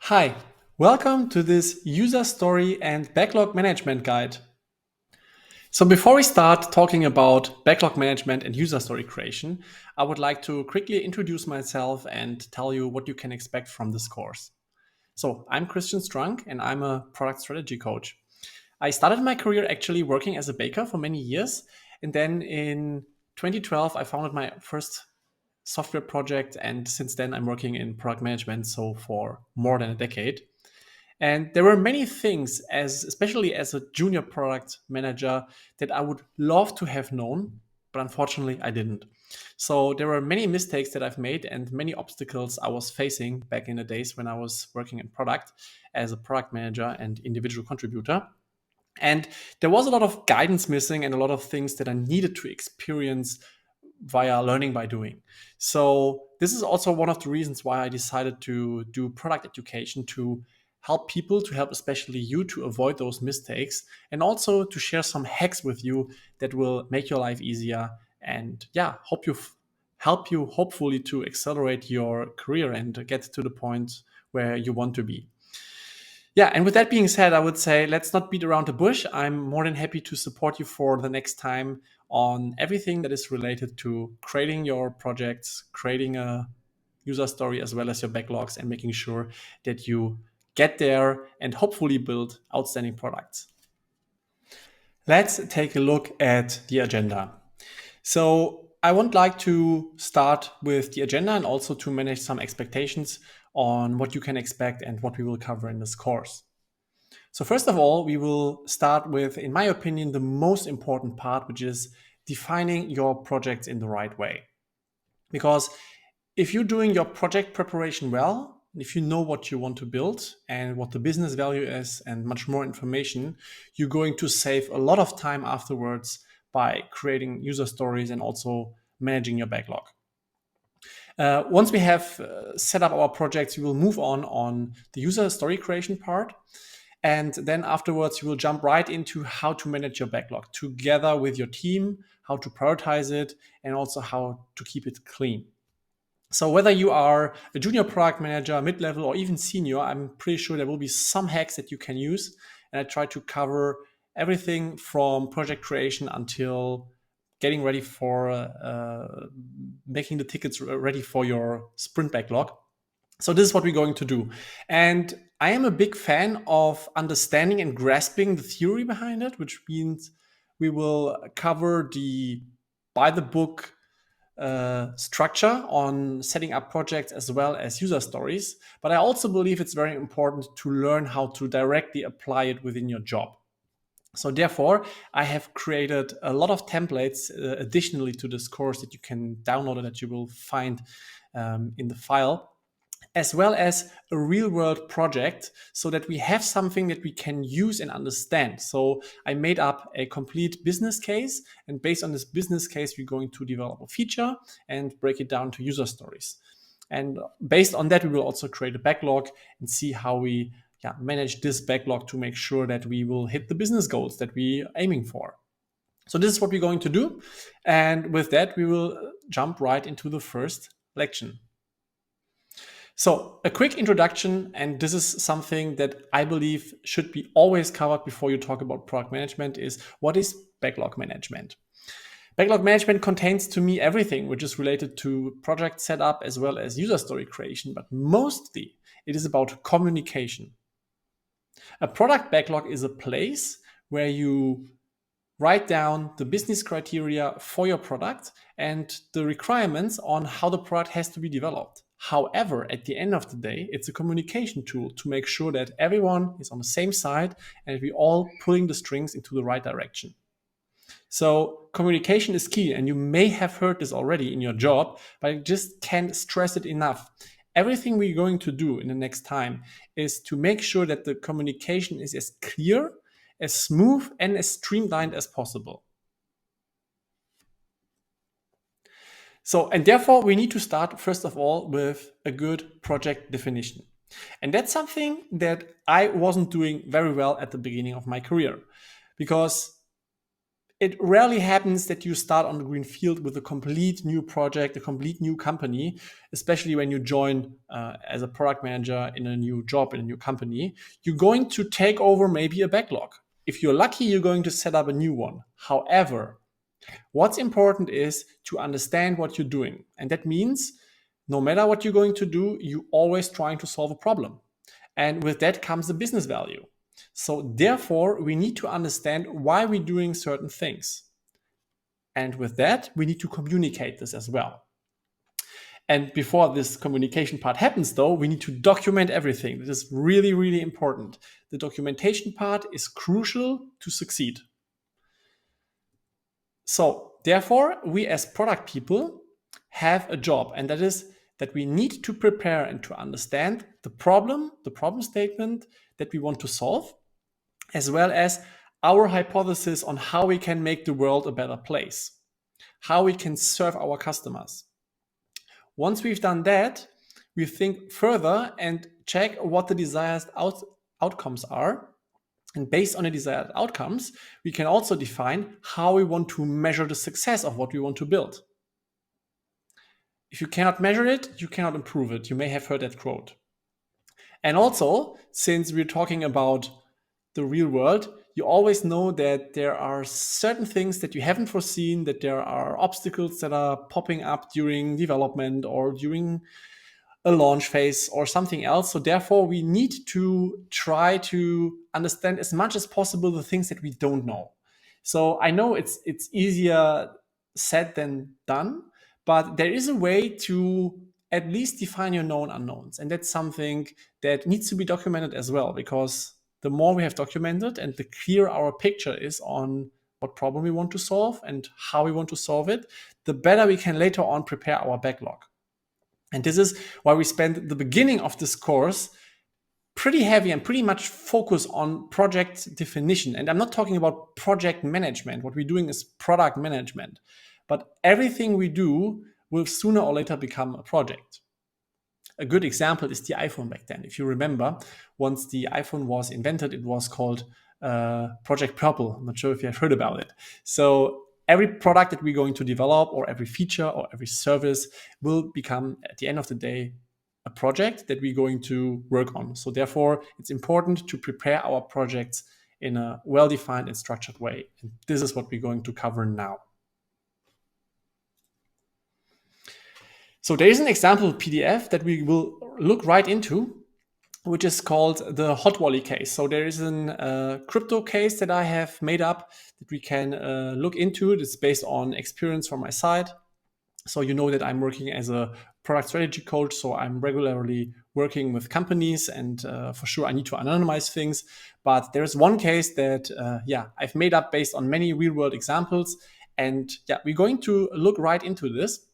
Hi, welcome to this user story and backlog management guide. So before we start talking about backlog management and user story creation, I would like to quickly introduce myself and tell you what you can expect from this course. So I'm Christian Strunk and I'm a product strategy coach. I started my career actually working as a baker for many years. And then in 2012, I founded my first software project. And since then, I'm working in product management. So for more than a decade. And there were many things, especially as a junior product manager, that I would love to have known, but unfortunately I didn't. So there were many mistakes that I've made and many obstacles I was facing back in the days when I was working in product as a product manager and individual contributor. And there was a lot of guidance missing and a lot of things that I needed to experience via learning by doing. So this is also one of the reasons why I decided to do product education to help people, to help especially you to avoid those mistakes, and also to share some hacks with you that will make your life easier and help you hopefully to accelerate your career and get to the point where you want to be. Yeah, and with that being said, I would say let's not beat around the bush. I'm more than happy to support you for the next time on everything that is related to creating your projects, creating a user story as well as your backlogs, and making sure that you get there and hopefully build outstanding products. Let's take a look at the agenda. So, I would like to start with the agenda and also to manage some expectations on what you can expect and what we will cover in this course. So first of all, we will start with, in my opinion, the most important part, which is defining your projects in the right way. Because if you're doing your project preparation well, if you know what you want to build and what the business value is and much more information, you're going to save a lot of time afterwards by creating user stories and also managing your backlog. Once we have set up our projects, we will move on the user story creation part. And then afterwards, you will jump right into how to manage your backlog together with your team, how to prioritize it, and also how to keep it clean. So whether you are a junior product manager, mid-level, or even senior, I'm pretty sure there will be some hacks that you can use. And I try to cover everything from project creation until getting ready for making the tickets ready for your sprint backlog. So this is what we're going to do. And I am a big fan of understanding and grasping the theory behind it, which means we will cover the by the book structure on setting up projects as well as user stories. But I also believe it's very important to learn how to directly apply it within your job. So therefore, I have created a lot of templates additionally to this course that you can download and that you will find in the file, as well as a real world project so that we have something that we can use and understand. So I made up a complete business case, and based on this business case, we're going to develop a feature and break it down to user stories. And based on that, we will also create a backlog and see how we manage this backlog to make sure that we will hit the business goals that we're aiming for. So this is what we're going to do. And with that, we will jump right into the first lection. So, a quick introduction, and this is something that I believe should be always covered before you talk about product management, is what is backlog management? Backlog management contains to me everything which is related to project setup as well as user story creation, but mostly it is about communication. A product backlog is a place where you write down the business criteria for your product and the requirements on how the product has to be developed. However, at the end of the day, it's a communication tool to make sure that everyone is on the same side and we're all pulling the strings into the right direction. So communication is key, and you may have heard this already in your job, but I just can't stress it enough. Everything we're going to do in the next time is to make sure that the communication is as clear, as smooth, and as streamlined as possible. So, and therefore, we need to start, first of all, with a good project definition. And that's something that I wasn't doing very well at the beginning of my career, because it rarely happens that you start on the green field with a complete new project, a complete new company, especially when you join as a product manager in a new job, in a new company. You're going to take over maybe a backlog. If you're lucky, you're going to set up a new one. However, what's important is to understand what you're doing. And that means no matter what you're going to do, you're always trying to solve a problem. And with that comes the business value. So therefore, we need to understand why we're doing certain things. And with that, we need to communicate this as well. And before this communication part happens, though, we need to document everything. This is really, really important. The documentation part is crucial to succeed. So therefore, we as product people have a job, and that is that we need to prepare and to understand the problem statement that we want to solve, as well as our hypothesis on how we can make the world a better place, how we can serve our customers. Once we've done that, we think further and check what the desired outcomes are. And based on the desired outcomes, we can also define how we want to measure the success of what we want to build. If you cannot measure it, you cannot improve it. You may have heard that quote. And also, since we're talking about the real world, you always know that there are certain things that you haven't foreseen, that there are obstacles that are popping up during development or during a launch phase or something else. So therefore, we need to try to understand as much as possible the things that we don't know. So I know it's easier said than done, but there is a way to at least define your known unknowns. And that's something that needs to be documented as well, because the more we have documented and the clearer our picture is on what problem we want to solve and how we want to solve it, the better we can later on prepare our backlog. And this is why we spend the beginning of this course pretty heavy and pretty much focus on project definition. And I'm not talking about project management. What we're doing is product management. But everything we do will sooner or later become a project. A good example is the iPhone back then. If you remember, once the iPhone was invented, it was called Project Purple. I'm not sure if you have heard about it. So every product that we're going to develop, or every feature or every service, will become, at the end of the day, a project that we're going to work on. So therefore, it's important to prepare our projects in a well-defined and structured way. And this is what we're going to cover now. So there is an example PDF that we will look right into, which is called the hot wallet case. So there is a crypto case that I have made up that we can look into. It's based on experience from my side. So you know that I'm working as a product strategy coach. So I'm regularly working with companies, and for sure I need to anonymize things. But there's one case that I've made up based on many real world examples. And we're going to look right into this.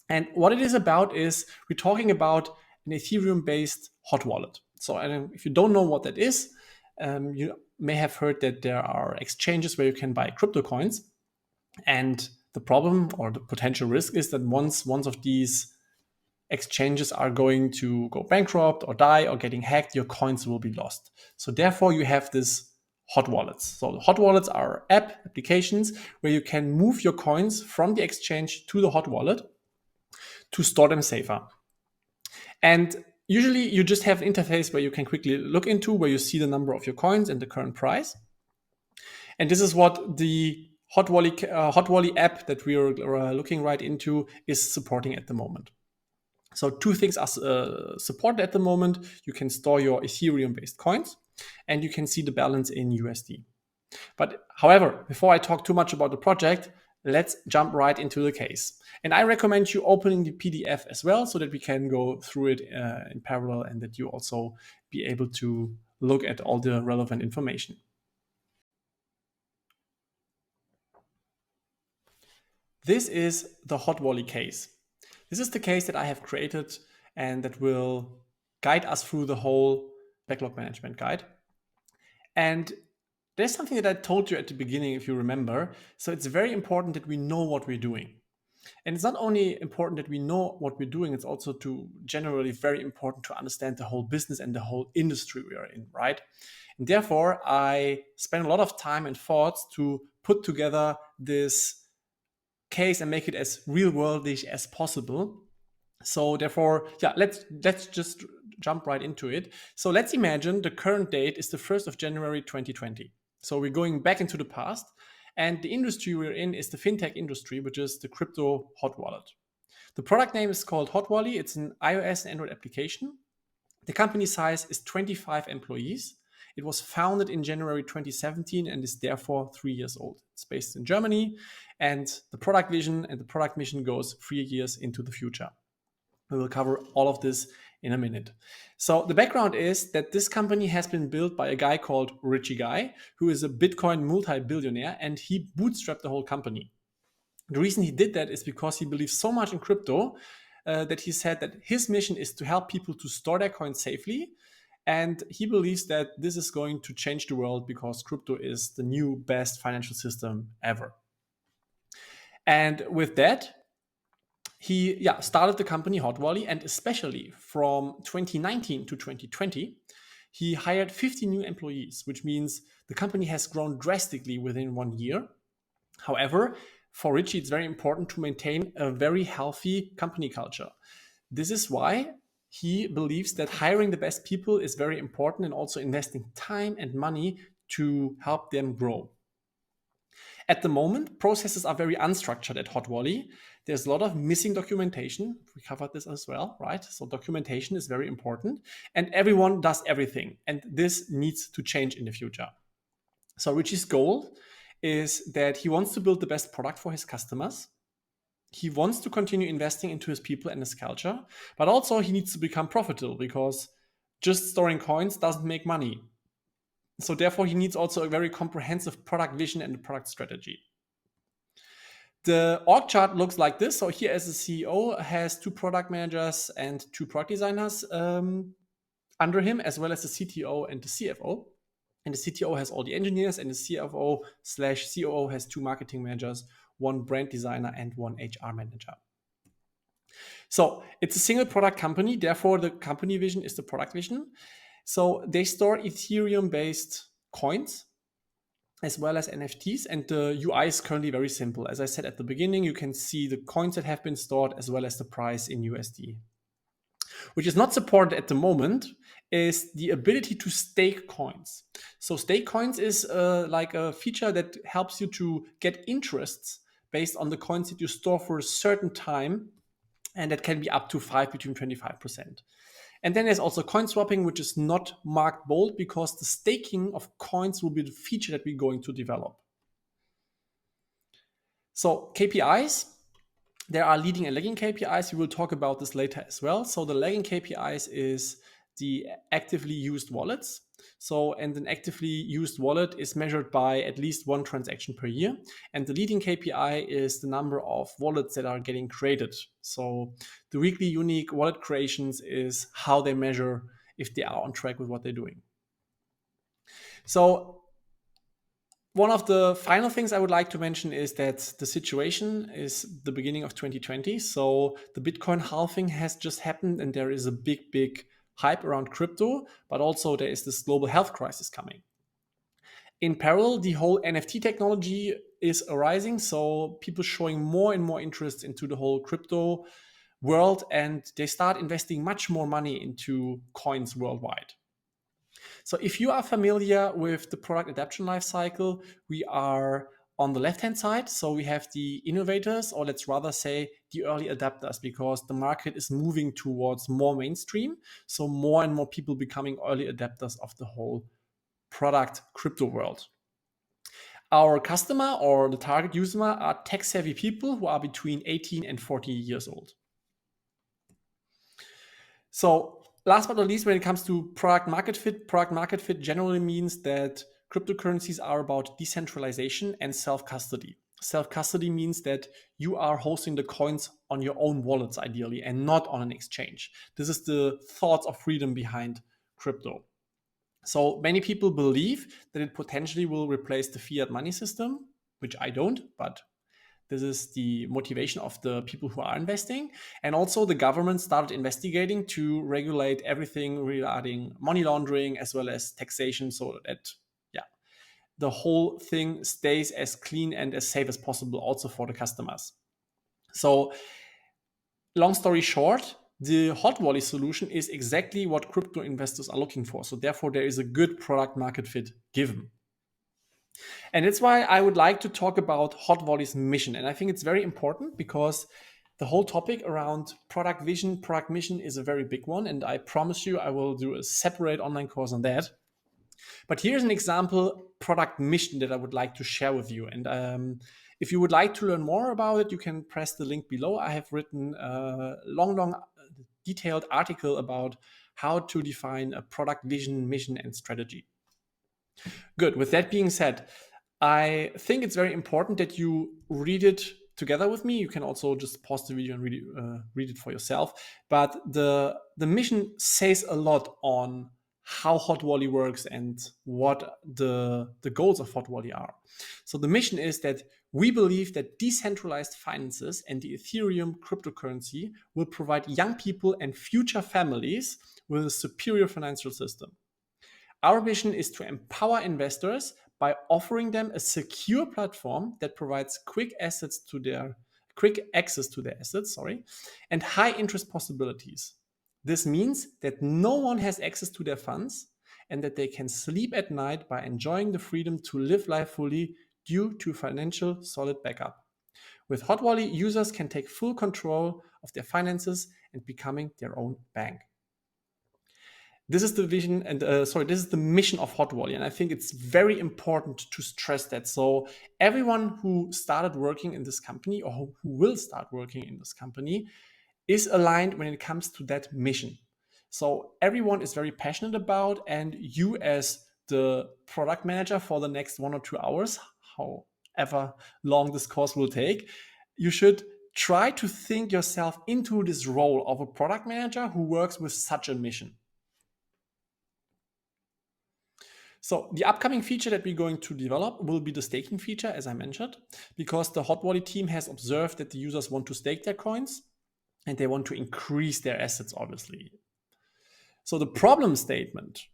And what it is about is we're talking about an Ethereum-based hot wallet. So if you don't know what that is, you may have heard that there are exchanges where you can buy crypto coins. And the problem or the potential risk is that once of these exchanges are going to go bankrupt or die or getting hacked, your coins will be lost. So therefore, you have this hot wallets. So the hot wallets are applications where you can move your coins from the exchange to the hot wallet to store them safer. And usually you just have an interface where you can quickly look into, where you see the number of your coins and the current price. And this is what the hot wallet app that we are looking right into is supporting at the moment. So two things are supported at the moment. You can store your Ethereum-based coins, and you can see the balance in USD. But however, before I talk too much about the project, let's jump right into the case. And I recommend you opening the PDF as well, so that we can go through it in parallel, and that you also be able to look at all the relevant information. This is the hot wallet case. This is the case that I have created and that will guide us through the whole backlog management guide. And there's something that I told you at the beginning, if you remember. So it's very important that we know what we're doing. And it's not only important that we know what we're doing, it's also generally very important to understand the whole business and the whole industry we are in, right? And therefore, I spend a lot of time and thoughts to put together this case and make it as real worldish as possible. So therefore, yeah, let's just jump right into it. So let's imagine the current date is the 1st of January 2020. So we're going back into the past, and the industry we're in is the fintech industry, which is the crypto hot wallet. The product name is called Hot Wallet. It's an iOS and Android application. The company size is 25 employees. It was founded in January 2017 and is therefore 3 years old. It's based in Germany, and the product vision and the product mission goes 3 years into the future. We will cover all of this in a minute. So the background is that this company has been built by a guy called Richie Guy, who is a Bitcoin multi-billionaire, and he bootstrapped the whole company. The reason he did that is because he believes so much in crypto that he said that his mission is to help people to store their coins safely. And he believes that this is going to change the world because crypto is the new best financial system ever. And with that, he started the company Hot Wallet, and especially from 2019 to 2020, he hired 50 new employees, which means the company has grown drastically within 1 year. However, for Richie, it's very important to maintain a very healthy company culture. This is why he believes that hiring the best people is very important and also investing time and money to help them grow. At the moment, processes are very unstructured at Hot Wallet. There's a lot of missing documentation. We covered this as well, right? So documentation is very important, and everyone does everything. And this needs to change in the future. So Richie's goal is that he wants to build the best product for his customers. He wants to continue investing into his people and his culture, but also he needs to become profitable because just storing coins doesn't make money. So therefore, he needs also a very comprehensive product vision and a product strategy. The org chart looks like this. So here, as the CEO, has 2 product managers and 2 product designers under him, as well as the CTO and the CFO. And the CTO has all the engineers, and the CFO/COO has 2 marketing managers, 1 brand designer, and 1 HR manager. So it's a single product company. Therefore, the company vision is the product vision. So they store Ethereum-based coins as well as NFTs, and the UI is currently very simple. As I said at the beginning, you can see the coins that have been stored as well as the price in USD. Which is not supported at the moment is the ability to stake coins. So stake coins is like a feature that helps you to get interests based on the coins that you store for a certain time, and that can be up to between 25%. And then there's also coin swapping, which is not marked bold because the staking of coins will be the feature that we're going to develop. So KPIs, there are leading and lagging KPIs. We will talk about this later as well. So the lagging KPIs is the actively used wallets. So, and an actively used wallet is measured by at least 1 transaction per year. And the leading KPI is the number of wallets that are getting created. So the weekly unique wallet creations is how they measure if they are on track with what they're doing. So one of the final things I would like to mention is that the situation is the beginning of 2020. So the Bitcoin halving has just happened, and there is a big hype around crypto, but also there is this global health crisis coming. In parallel, the whole NFT technology is arising. So people showing more and more interest into the whole crypto world, and they start investing much more money into coins worldwide. So if you are familiar with the product adoption lifecycle, we are on the left-hand side. So we have the innovators, or let's rather say the early adapters, because the market is moving towards more mainstream. So more and more people becoming early adapters of the whole product crypto world. Our customer or the target user are tech-savvy people who are between 18 and 40 years old. So last but not least, when it comes to product market fit generally means that cryptocurrencies are about decentralization and self-custody. Self-custody means that you are hosting the coins on your own wallets, ideally, and not on an exchange. This is the thoughts of freedom behind crypto. So many people believe that it potentially will replace the fiat money system, which I don't, but This is the motivation of the people who are investing. And also the government started investigating to regulate everything regarding money laundering as well as taxation, so that the whole thing stays as clean and as safe as possible also for the customers. So long story short, the hot wallet solution is exactly what crypto investors are looking for. So therefore, there is a good product market fit given. And that's why I would like to talk about hot wallet's mission. And I think it's very important because the whole topic around product vision, product mission is a very big one. And I promise you, I will do a separate online course on that. But here's an example product mission that I would like to share with you. And if you would like to learn more about it, you can press the link below. I have written a long, detailed article about how to define a product vision, mission, and strategy. Good. With that being said, I think it's very important that you read it together with me. You can also just pause the video and read it for yourself. But the mission says a lot on how Hot Wallet works and what the goals of Hot Wallet are. So the mission is that we believe that decentralized finances and the Ethereum cryptocurrency will provide young people and future families with a superior financial system. Our mission is to empower investors by offering them a secure platform that provides quick access to their assets, and high interest possibilities. This means that no one has access to their funds and that they can sleep at night by enjoying the freedom to live life fully due to financial solid backup. With Hot Wallet, users can take full control of their finances and becoming their own bank. This is the vision and this is the mission of Hot Wallet. And I think it's very important to stress that. So everyone who started working in this company or who will start working in this company is aligned when it comes to that mission. So everyone is very passionate about, and you as the product manager for the next 1 or 2 hours, however long this course will take, you should try to think yourself into this role of a product manager who works with such a mission. So the upcoming feature that we're going to develop will be the staking feature, as I mentioned, because the Hot Wallet team has observed that the users want to stake their coins and they want to increase their assets, obviously. So the problem statement,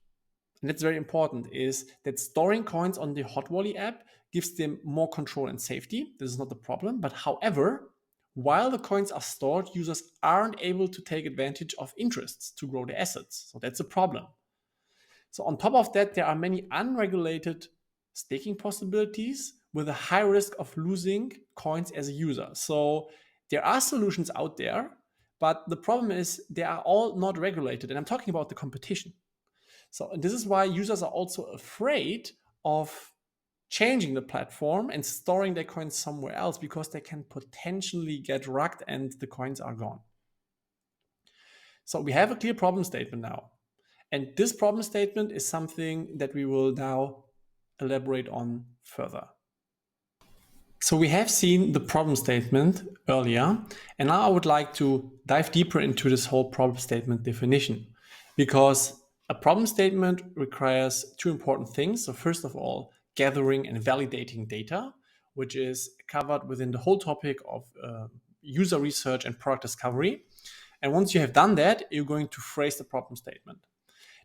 and that's very important, is that storing coins on the Hot Wallet app gives them more control and safety. This is not the problem. But however, while the coins are stored, users aren't able to take advantage of interests to grow their assets. So that's a problem. So on top of that, there are many unregulated staking possibilities with a high risk of losing coins as a user. So there are solutions out there, but the problem is they are all not regulated. And I'm talking about the competition. So this is why users are also afraid of changing the platform and storing their coins somewhere else because they can potentially get rugged and the coins are gone. So we have a clear problem statement now. And this problem statement is something that we will now elaborate on further. So we have seen the problem statement earlier, and now I would like to dive deeper into this whole problem statement definition, because a problem statement requires two important things. So first of all, gathering and validating data, which is covered within the whole topic of user research and product discovery. And once you have done that, you're going to phrase the problem statement.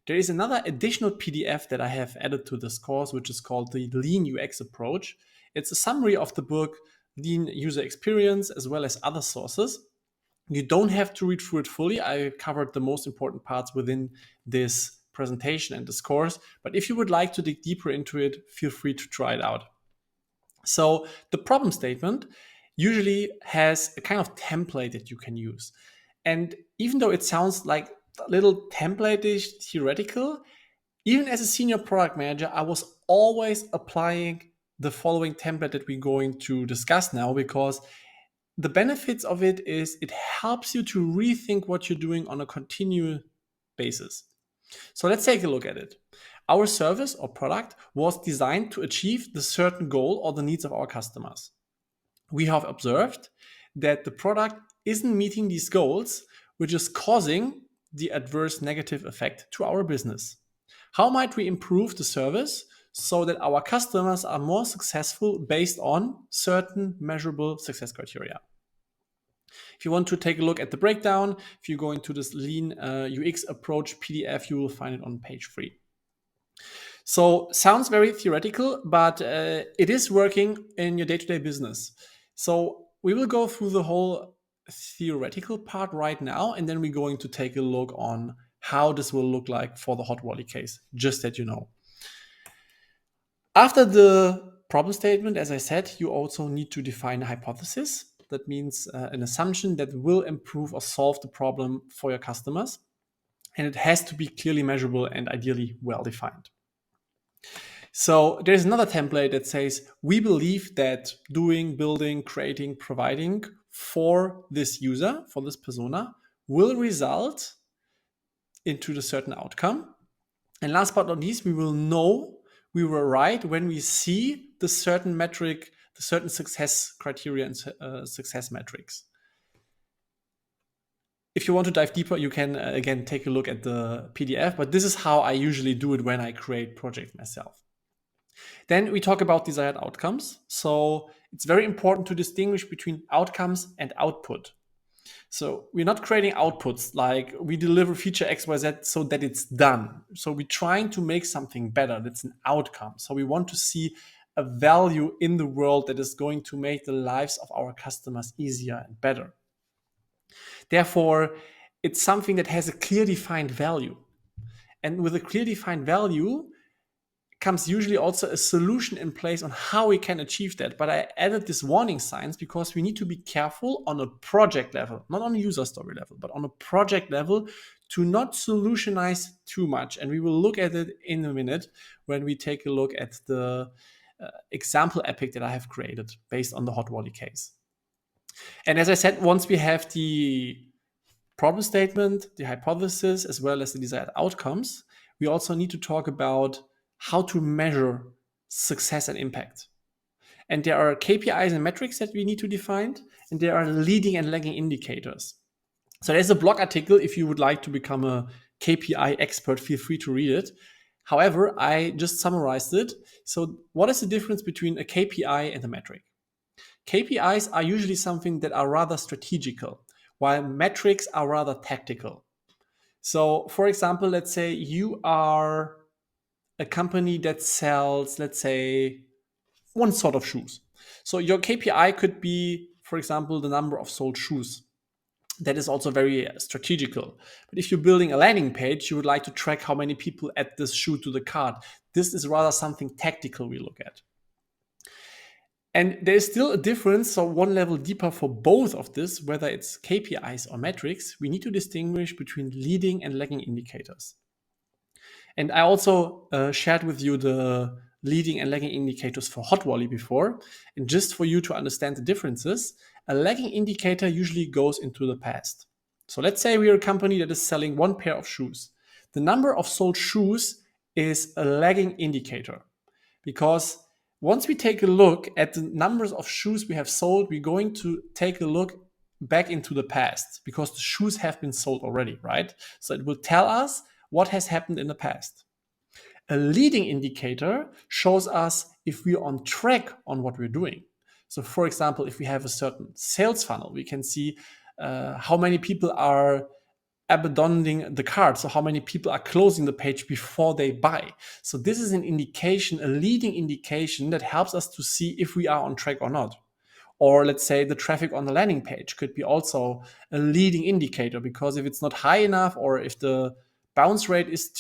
There is another additional PDF that I have added to this course, which is called the Lean UX approach. It's a summary of the book Lean User Experience, as well as other sources. You don't have to read through it fully. I covered the most important parts within this presentation and this course. But if you would like to dig deeper into it, feel free to try it out. So the problem statement usually has a kind of template that you can use. And even though it sounds like a little template-ish theoretical, even as a senior product manager, I was always applying the following template that we're going to discuss now, because the benefits of it is it helps you to rethink what you're doing on a continual basis. So let's take a look at it. Our service or product was designed to achieve the certain goal or the needs of our customers. We have observed that the product isn't meeting these goals, which is causing the adverse negative effect to our business. How might we improve the service so that our customers are more successful based on certain measurable success criteria. If you want to take a look at the breakdown, if you go into this lean UX approach PDF, you will find it on page 3. So sounds very theoretical, but it is working in your day-to-day business. So we will go through the whole theoretical part right now, and then we're going to take a look on how this will look like for the hot volley case, just that you know. After the problem statement, as I said, you also need to define a hypothesis. That means an assumption that will improve or solve the problem for your customers. And it has to be clearly measurable and ideally well-defined. So there's another template that says, we believe that doing, building, creating, providing for this user, for this persona, will result into the certain outcome. And last but not least, we will know we were right when we see the certain metric, the certain success criteria and success metrics. If you want to dive deeper, you can, again, take a look at the PDF, but this is how I usually do it when I create projects myself. Then we talk about desired outcomes. So it's very important to distinguish between outcomes and output. So we're not creating outputs like we deliver feature XYZ so that it's done. So we're trying to make something better. That's an outcome. So we want to see a value in the world that is going to make the lives of our customers easier and better. Therefore, it's something that has a clear defined value. And with a clear defined value comes usually also a solution in place on how we can achieve that. But I added this warning signs because we need to be careful on a project level, not on a user story level, but on a project level to not solutionize too much. And we will look at it in a minute when we take a look at the example epic that I have created based on the hot volley case. And as I said, once we have the problem statement, the hypothesis, as well as the desired outcomes, we also need to talk about how to measure success and impact. And there are KPIs and metrics that we need to define, and there are leading and lagging indicators. So there's a blog article. If you would like to become a KPI expert, feel free to read it. However, I just summarized it. So what is the difference between a KPI and a metric? KPIs are usually something that are rather strategical, while metrics are rather tactical. So for example, let's say you are a company that sells, let's say, one sort of shoes. So your KPI could be, for example, the number of sold shoes. That is also very strategical. But if you're building a landing page, you would like to track how many people add this shoe to the cart. This is rather something tactical we look at. And there's still a difference. So one level deeper for both of this, whether it's KPIs or metrics, we need to distinguish between leading and lagging indicators. And I also shared with you the leading and lagging indicators for hot volley before. And just for you to understand the differences, a lagging indicator usually goes into the past. So let's say we're a company that is selling one pair of shoes. The number of sold shoes is a lagging indicator, because once we take a look at the numbers of shoes we have sold, we're going to take a look back into the past because the shoes have been sold already, right? So it will tell us what has happened in the past. A leading indicator shows us if we're on track on what we're doing. So for example, if we have a certain sales funnel, we can see how many people are abandoning the cart. So how many people are closing the page before they buy. So this is an indication, a leading indication that helps us to see if we are on track or not. Or let's say the traffic on the landing page could be also a leading indicator, because if it's not high enough, or if the bounce rate is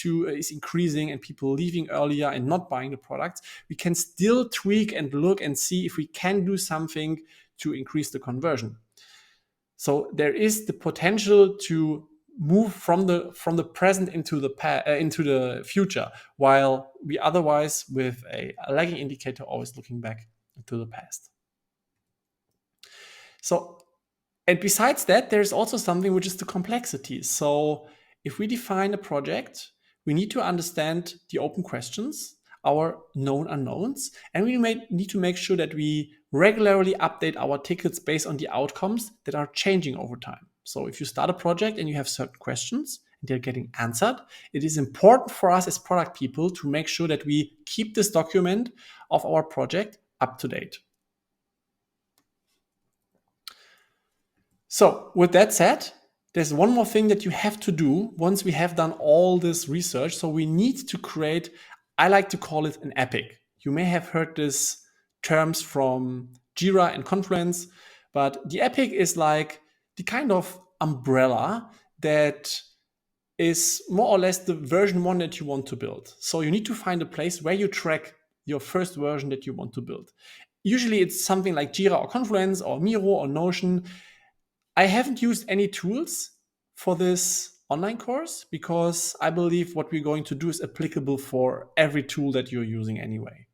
increasing and people leaving earlier and not buying the products, we can still tweak and look and see if we can do something to increase the conversion. So there is the potential to move from the present into the future, while we otherwise with a lagging indicator always looking back into the past. So, and besides that, there's also something which is the complexity. So if we define a project, we need to understand the open questions, our known unknowns, and we need to make sure that we regularly update our tickets based on the outcomes that are changing over time. So if you start a project and you have certain questions and they're getting answered, it is important for us as product people to make sure that we keep this document of our project up to date. So with that said, there's one more thing that you have to do once we have done all this research. So we need to create, I like to call it an epic. You may have heard this terms from Jira and Confluence, but the epic is like the kind of umbrella that is more or less the version 1 that you want to build. So you need to find a place where you track your first version that you want to build. Usually it's something like Jira or Confluence or Miro or Notion. I haven't used any tools for this online course because I believe what we're going to do is applicable for every tool that you're using anyway.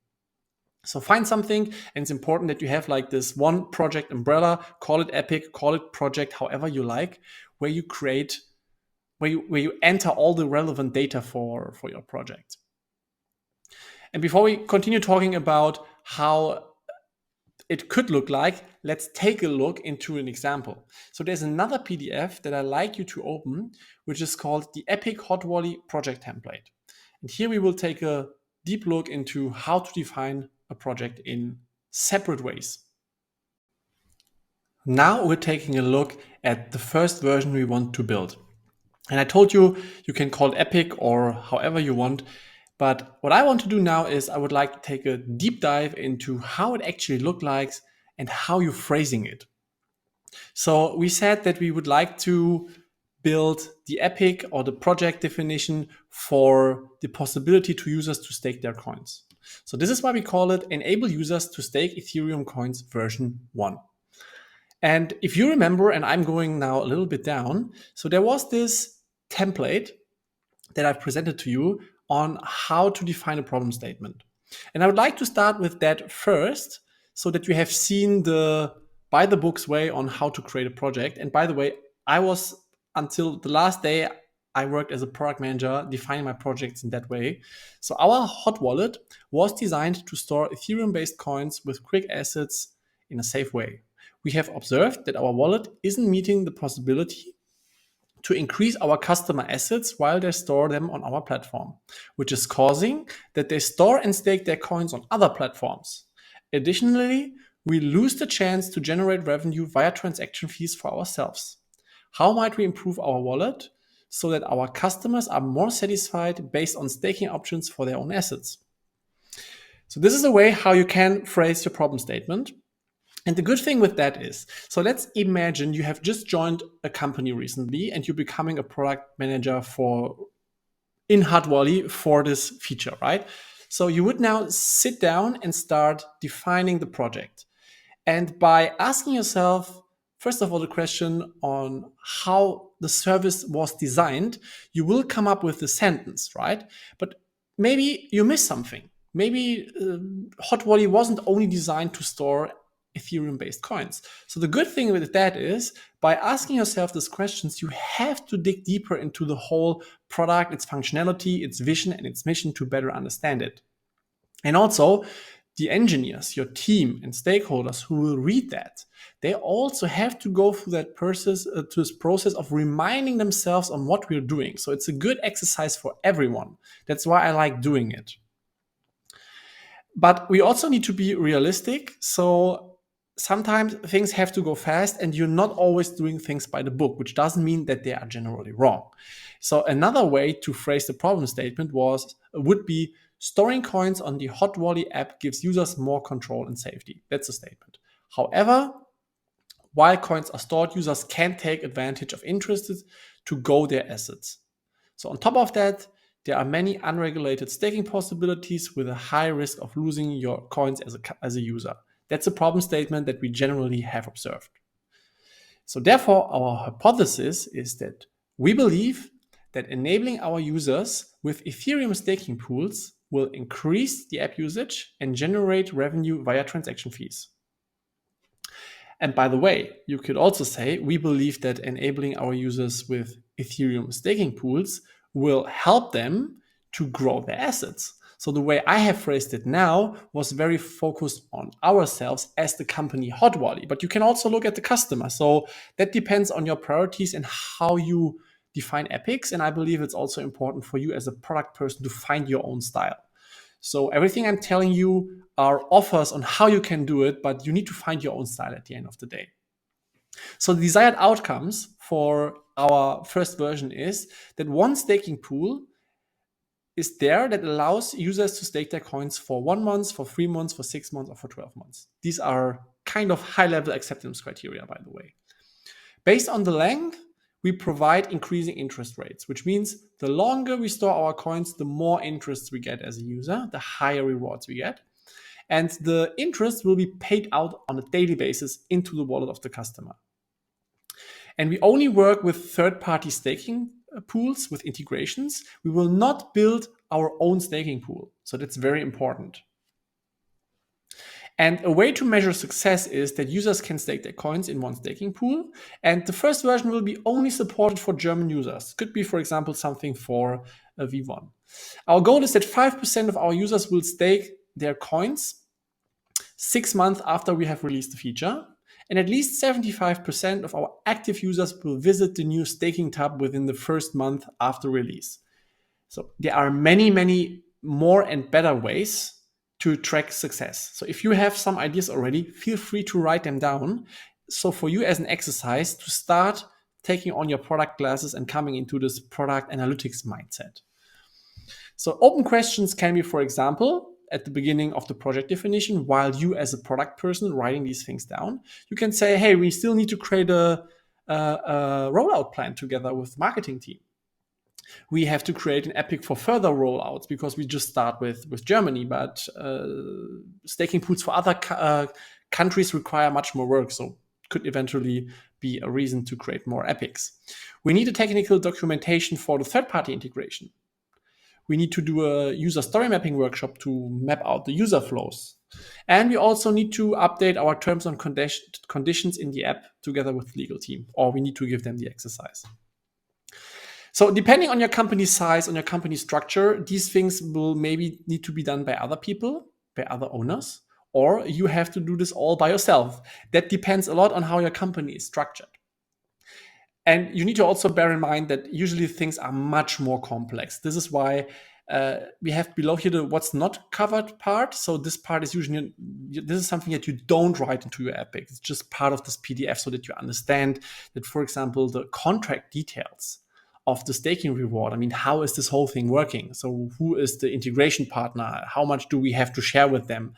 So find something, and it's important that you have like this one project umbrella, call it epic, call it project, however you like, where you create, where you enter all the relevant data for your project. And before we continue talking about how it could look like, let's take a look into an example. So there's another PDF that I like you to open, which is called the Epic Hot Volley Project Template. And here we will take a deep look into how to define a project in separate ways. Now we're taking a look at the first version we want to build. And I told you, you can call it Epic or however you want. But what I want to do now is I would like to take a deep dive into how it actually looks like and how you're phrasing it. So we said that we would like to build the epic or the project definition for the possibility to users to stake their coins. So this is why we call it enable users to stake Ethereum coins version 1. And if you remember, and I'm going now a little bit down, so there was this template that I've presented to you on how to define a problem statement. And I would like to start with that first so that you have seen the by the books way on how to create a project. And by the way, I was until the last day I worked as a product manager defining my projects in that way. So our hot wallet was designed to store Ethereum-based coins with quick assets in a safe way. We have observed that our wallet isn't meeting the possibility to increase our customer assets while they store them on our platform, which is causing that they store and stake their coins on other platforms. Additionally, we lose the chance to generate revenue via transaction fees for ourselves. How might we improve our wallet so that our customers are more satisfied based on staking options for their own assets? So this is a way how you can phrase your problem statement. And the good thing with that is, so let's imagine you have just joined a company recently and you're becoming a product manager in Hot Volley for this feature, right? So you would now sit down and start defining the project. And by asking yourself, first of all, the question on how the service was designed, you will come up with the sentence, right? But maybe you miss something. Maybe Hot Volley wasn't only designed to store Ethereum-based coins. So the good thing with that is, by asking yourself these questions, you have to dig deeper into the whole product, its functionality, its vision, and its mission to better understand it. And also, the engineers, your team, and stakeholders who will read that, they also have to go through that process, this process of reminding themselves on what we're doing. So it's a good exercise for everyone. That's why I like doing it. But we also need to be realistic. So sometimes things have to go fast and you're not always doing things by the book, which doesn't mean that they are generally wrong. So another way to phrase the problem statement would be storing coins on the Hot Volley app gives users more control and safety. That's a statement. However, while coins are stored, users can take advantage of interest to grow their assets. So on top of that, there are many unregulated staking possibilities with a high risk of losing your coins as a user. That's a problem statement that we generally have observed. So therefore, our hypothesis is that we believe that enabling our users with Ethereum staking pools will increase the app usage and generate revenue via transaction fees. And by the way, you could also say we believe that enabling our users with Ethereum staking pools will help them to grow their assets. So the way I have phrased it now was very focused on ourselves as the company Hot Volley, but you can also look at the customer. So that depends on your priorities and how you define epics. And I believe it's also important for you as a product person to find your own style. So everything I'm telling you are offers on how you can do it, but you need to find your own style at the end of the day. So the desired outcomes for our first version is that one staking pool is there that allows users to stake their coins for 1 month, for 3 months, for 6 months, or for 12 months. These are kind of high-level acceptance criteria, by the way. Based on the length, we provide increasing interest rates, which means the longer we store our coins, the more interest we get as a user, the higher rewards we get. And the interest will be paid out on a daily basis into the wallet of the customer. And we only work with third-party staking pools with integrations. We will not build our own staking pool. So that's very important. And a way to measure success is that users can stake their coins in one staking pool. And the first version will be only supported for German users. Could be, for example, something for a V1. Our goal is that 5% of our users will stake their coins 6 months after we have released the feature. And at least 75% of our active users will visit the new staking tab within the first month after release. So there are many, many more and better ways to track success. So if you have some ideas already, feel free to write them down. So for you as an exercise to start taking on your product glasses and coming into this product analytics mindset. So open questions can be, for example, at the beginning of the project definition, while you as a product person writing these things down, you can say, hey, we still need to create a rollout plan together with the marketing team. We have to create an epic for further rollouts because we just start with Germany, but staking pools for other countries require much more work. So could eventually be a reason to create more epics. We need a technical documentation for the third-party integration. We need to do a user story mapping workshop to map out the user flows. And we also need to update our terms and conditions in the app together with the legal team, or we need to give them the exercise. So depending on your company size, on your company structure, these things will maybe need to be done by other people, by other owners, or you have to do this all by yourself. That depends a lot on how your company is structured. And you need to also bear in mind that usually things are much more complex. This is why we have below here the what's not covered part. So this part is usually, this is something that you don't write into your epic. It's just part of this PDF so that you understand that, for example, the contract details of the staking reward. I mean, how is this whole thing working? So who is the integration partner? How much do we have to share with them?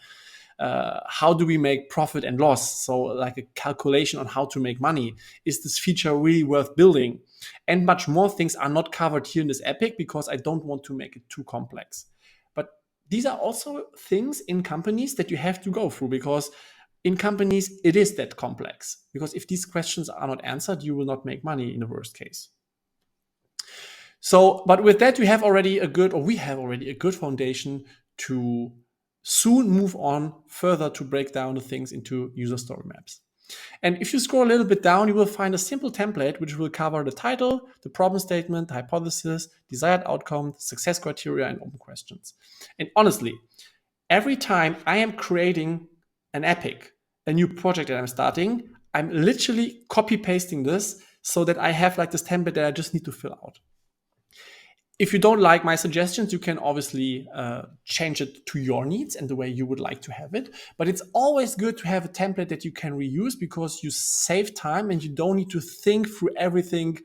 How do we make profit and loss? So like a calculation on how to make money. Is this feature really worth building? And much more things are not covered here in this epic because I don't want to make it too complex. But these are also things in companies that you have to go through because in companies, it is that complex. Because if these questions are not answered, you will not make money in the worst case. So, but with that, we have already a good foundation to soon move on further to break down the things into user story maps. And if you scroll a little bit down, you will find a simple template which will cover the title, the problem statement, the hypothesis, desired outcome, success criteria, and open questions. And honestly, every time I am creating an epic, a new project that I'm starting, I'm literally copy pasting this so that I have like this template that I just need to fill out. If you don't like my suggestions, you can obviously change it to your needs and the way you would like to have it. But it's always good to have a template that you can reuse because you save time and you don't need to think through everything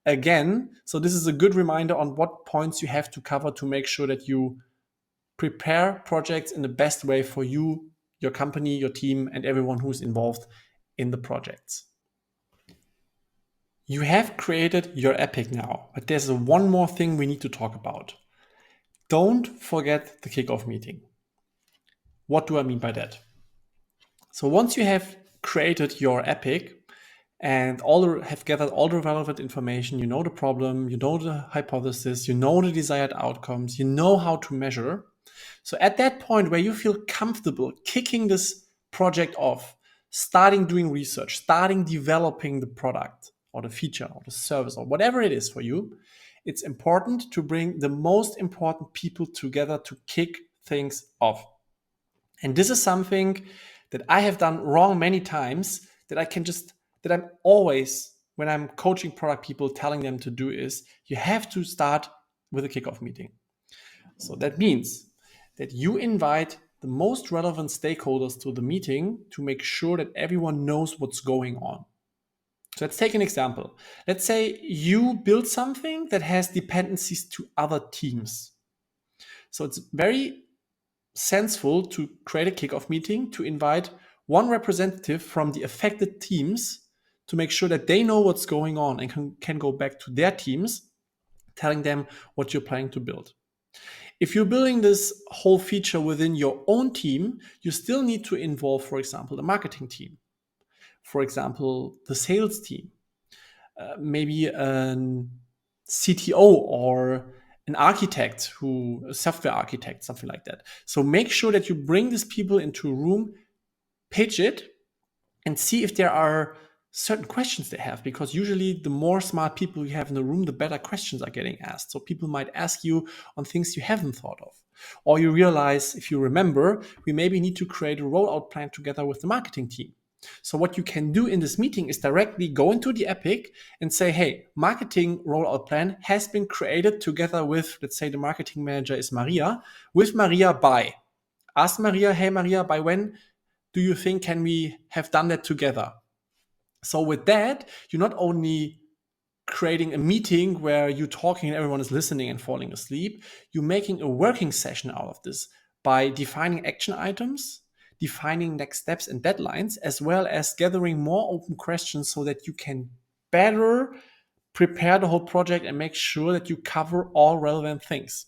again. So this is a good reminder on what points you have to cover to make sure that you prepare projects in the best way for you, your company, your team, and everyone who's involved in the projects. You have created your epic now, but there's one more thing we need to talk about. Don't forget the kickoff meeting. What do I mean by that? So once you have created your epic and have gathered all the relevant information, you know the problem, you know the hypothesis, you know the desired outcomes, you know how to measure. So at that point where you feel comfortable kicking this project off, starting doing research, starting developing the product, or the feature or the service or whatever it is for you, it's important to bring the most important people together to kick things off. And this is something that I have done wrong many times that I'm always when I'm coaching product people, telling them to do is you have to start with a kickoff meeting. So that means that you invite the most relevant stakeholders to the meeting to make sure that everyone knows what's going on. So let's take an example. Let's say you build something that has dependencies to other teams. So it's very sensible to create a kickoff meeting to invite one representative from the affected teams to make sure that they know what's going on and can go back to their teams, telling them what you're planning to build. If you're building this whole feature within your own team, you still need to involve, for example, the marketing team, for example, the sales team, maybe a CTO or an architect, a software architect, something like that. So make sure that you bring these people into a room, pitch it, and see if there are certain questions they have, because usually the more smart people you have in the room, the better questions are getting asked. So people might ask you on things you haven't thought of. Or you realize, if you remember, we maybe need to create a rollout plan together with the marketing team. So what you can do in this meeting is directly go into the Epic and say, hey, marketing rollout plan has been created together with, let's say the marketing manager is Maria, with Maria by. Ask Maria, hey Maria, by when do you think can we have done that together? So with that, you're not only creating a meeting where you're talking and everyone is listening and falling asleep, you're making a working session out of this by defining action items, defining next steps and deadlines, as well as gathering more open questions so that you can better prepare the whole project and make sure that you cover all relevant things.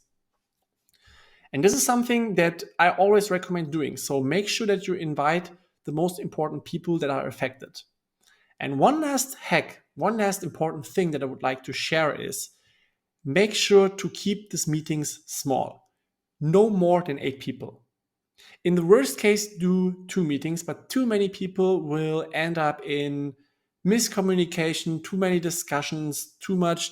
And this is something that I always recommend doing. So make sure that you invite the most important people that are affected. And one last hack, one last important thing that I would like to share is make sure to keep these meetings small, no more than 8 people. In the worst case, do 2 meetings, but too many people will end up in miscommunication, too many discussions, too much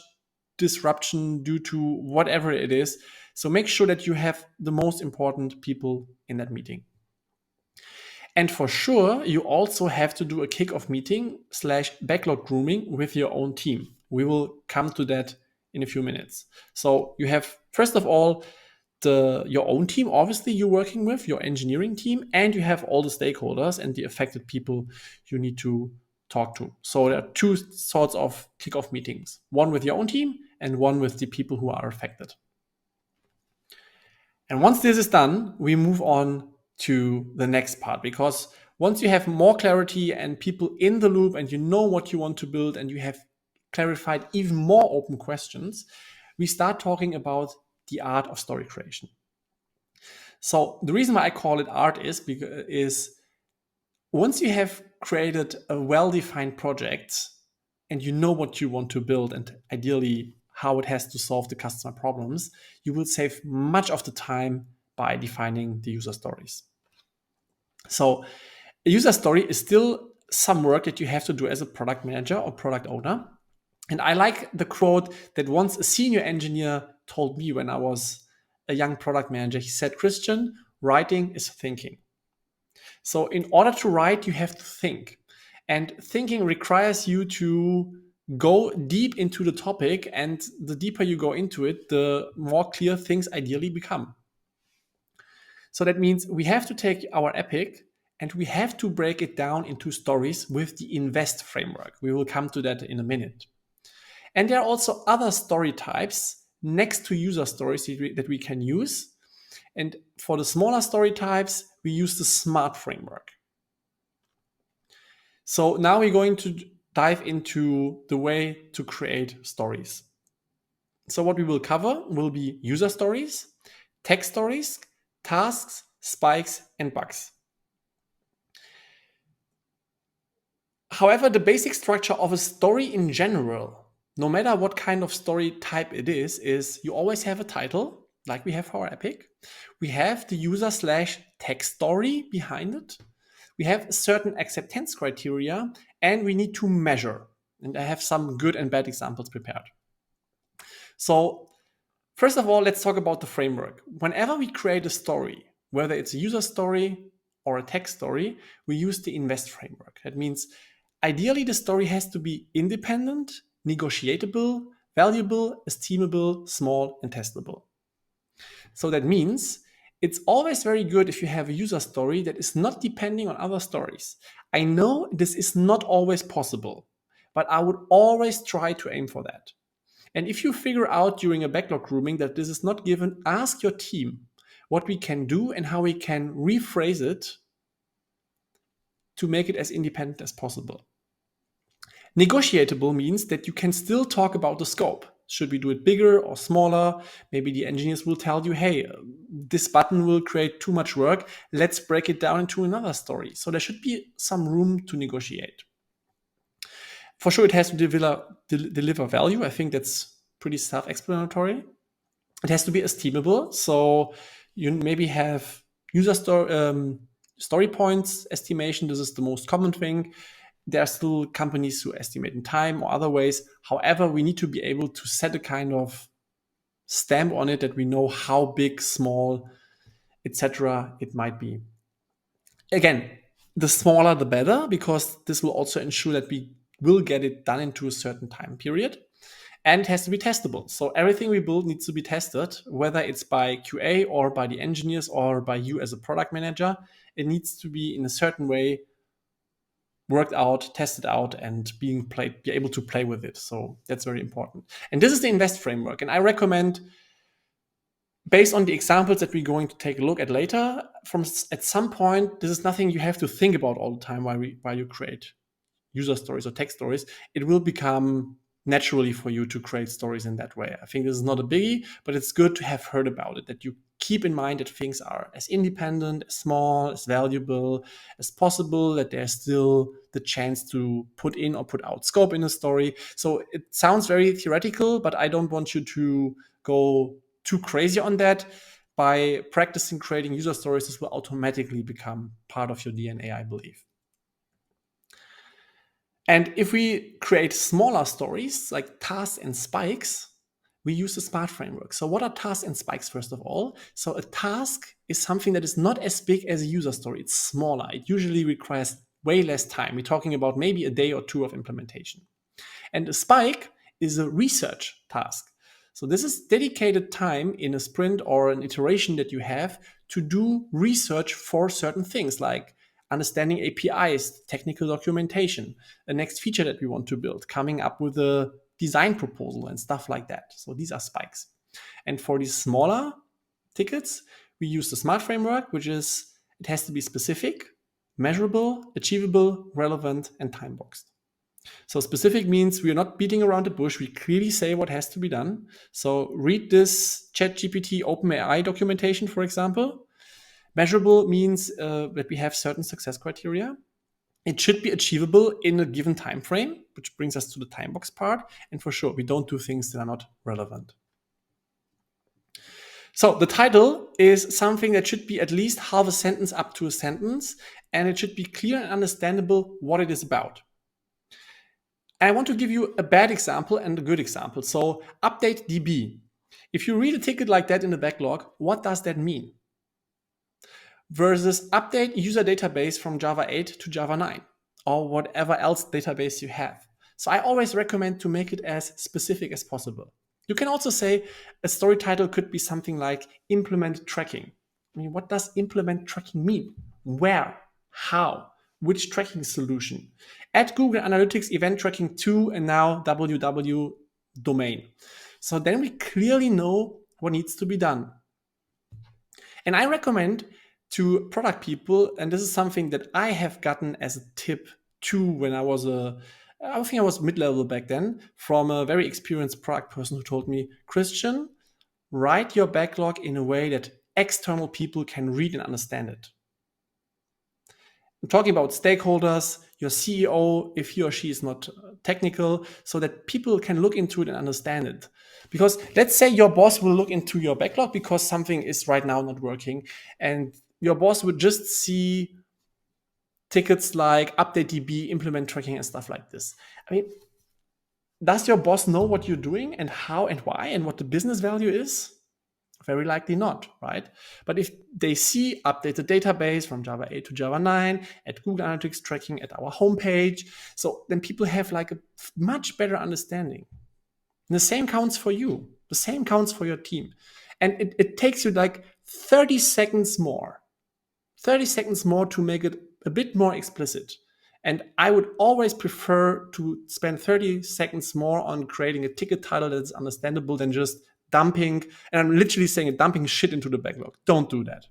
disruption due to whatever it is. So make sure that you have the most important people in that meeting. And for sure, you also have to do a kickoff meeting / backlog grooming with your own team. We will come to that in a few minutes. So you have, first of all, your own team, obviously you're working with, your engineering team, and you have all the stakeholders and the affected people you need to talk to. So there are 2 sorts of kickoff meetings, one with your own team and one with the people who are affected. And once this is done, we move on to the next part, because once you have more clarity and people in the loop and you know what you want to build and you have clarified even more open questions, we start talking about the art of story creation. So the reason why I call it art is once you have created a well-defined project and you know what you want to build and ideally how it has to solve the customer problems, you will save much of the time by defining the user stories. So a user story is still some work that you have to do as a product manager or product owner. And I like the quote that once a senior engineer told me when I was a young product manager. He said, Christian, writing is thinking. So in order to write, you have to think. And thinking requires you to go deep into the topic. And the deeper you go into it, the more clear things ideally become. So that means we have to take our epic and we have to break it down into stories with the INVEST framework. We will come to that in a minute. And there are also other story types next to user stories that we can use. And for the smaller story types, we use the SMART framework. So now we're going to dive into the way to create stories. So what we will cover will be user stories, text stories, tasks, spikes, and bugs. However, the basic structure of a story in general, no matter what kind of story type it is you always have a title, like we have for our epic. We have the user / text story behind it. We have certain acceptance criteria, and we need to measure. And I have some good and bad examples prepared. So first of all, let's talk about the framework. Whenever we create a story, whether it's a user story or a text story, we use the INVEST framework. That means Ideally, the story has to be independent, negotiable, valuable, esteemable, small, and testable. So that means it's always very good if you have a user story that is not depending on other stories. I know this is not always possible, but I would always try to aim for that. And if you figure out during a backlog grooming that this is not given, ask your team what we can do and how we can rephrase it to make it as independent as possible. Negotiable means that you can still talk about the scope. Should we do it bigger or smaller? Maybe the engineers will tell you, hey, this button will create too much work. Let's break it down into another story. So there should be some room to negotiate. For sure, it has to deliver value. I think that's pretty self-explanatory. It has to be esteemable. So you maybe have user story points estimation. This is the most common thing. There are still companies who estimate in time or other ways. However, we need to be able to set a kind of stamp on it that we know how big, small, etc. it might be. Again, the smaller the better, because this will also ensure that we will get it done into a certain time period. And it has to be testable. So everything we build needs to be tested, whether it's by QA or by the engineers or by you as a product manager. It needs to be in a certain way worked out, tested out, and be able to play with it. So that's very important. And this is the invest framework. And I recommend, based on the examples that we're going to take a look at later, at some point, this is nothing you have to think about all the time while you create user stories or text stories. It will become naturally for you to create stories in that way. I think this is not a biggie, but it's good to have heard about it, that you keep in mind that things are as independent, as small, as valuable as possible, that there's still the chance to put in or put out scope in a story. So it sounds very theoretical, but I don't want you to go too crazy on that. By practicing creating user stories, this will automatically become part of your DNA, I believe. And if we create smaller stories like tasks and spikes, we use the SMART framework. So what are tasks and spikes, first of all? So a task is something that is not as big as a user story. It's smaller. It usually requires way less time. We're talking about maybe a day or two of implementation. And a spike is a research task. So this is dedicated time in a sprint or an iteration that you have to do research for certain things, like understanding APIs, technical documentation, the next feature that we want to build, coming up with a design proposal and stuff like that. So these are spikes. And for these smaller tickets, we use the SMART framework, which is, it has to be specific, measurable, achievable, relevant, and time boxed. So specific means we're not beating around the bush. We clearly say what has to be done. So read this ChatGPT OpenAI documentation, for example. Measurable means that we have certain success criteria. It should be achievable in a given time frame, which brings us to the time box part. And for sure, we don't do things that are not relevant. So the title is something that should be at least half a sentence up to a sentence, and it should be clear and understandable what it is about. I want to give you a bad example and a good example. So update DB. If you read a ticket like that in the backlog, what does that mean? Versus update user database from Java 8 to Java 9 or whatever else database you have. So I always recommend to make it as specific as possible. You can also say a story title could be something like implement tracking. I mean, what does implement tracking mean? Where? How? Which tracking solution? Add Google Analytics event tracking to and now www domain. So then we clearly know what needs to be done. And I recommend to product people, and this is something that I have gotten as a tip too when I think I was mid-level back then, from a very experienced product person who told me, Christian, write your backlog in a way that external people can read and understand it. I'm talking about stakeholders, your CEO, if he or she is not technical, so that people can look into it and understand it. Because let's say your boss will look into your backlog because something is right now not working, and your boss would just see tickets like update DB, implement tracking, and stuff like this. I mean, does your boss know what you're doing and how and why and what the business value is of Very likely not, right? But if they see update the database from Java 8 to Java 9, at Google Analytics tracking at our homepage, so then people have like a much better understanding. And the same counts for you. The same counts for your team. And it takes you like 30 seconds more. 30 seconds more to make it a bit more explicit. And I would always prefer to spend 30 seconds more on creating a ticket title that's understandable than just dumping, and I'm literally saying dumping shit into the backlog. Don't do that.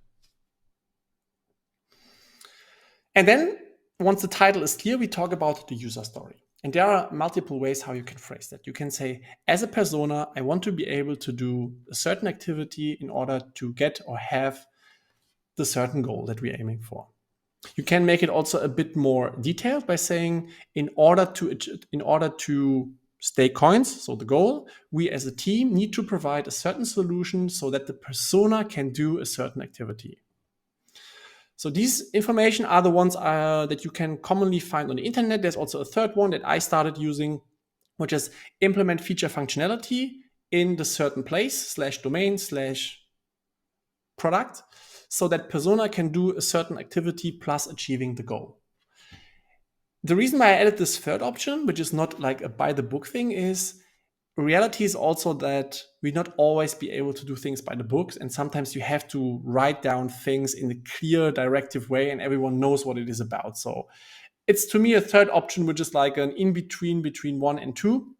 And then once the title is clear, we talk about the user story. And there are multiple ways how you can phrase that. You can say, as a persona, I want to be able to do a certain activity in order to get or have the certain goal that we're aiming for. You can make it also a bit more detailed by saying, in order to stake coins, so the goal, we as a team need to provide a certain solution so that the persona can do a certain activity. So these information are the ones that you can commonly find on the internet. There's also a third one that I started using, which is implement feature functionality in the certain place /domain /product, so that persona can do a certain activity plus achieving the goal. The reason why I added this third option, which is not like a by the book thing, is reality is also that we not always be able to do things by the books. And sometimes you have to write down things in a clear, directive way, and everyone knows what it is about. So it's, to me, a third option, which is like an in-between between 1 and 2.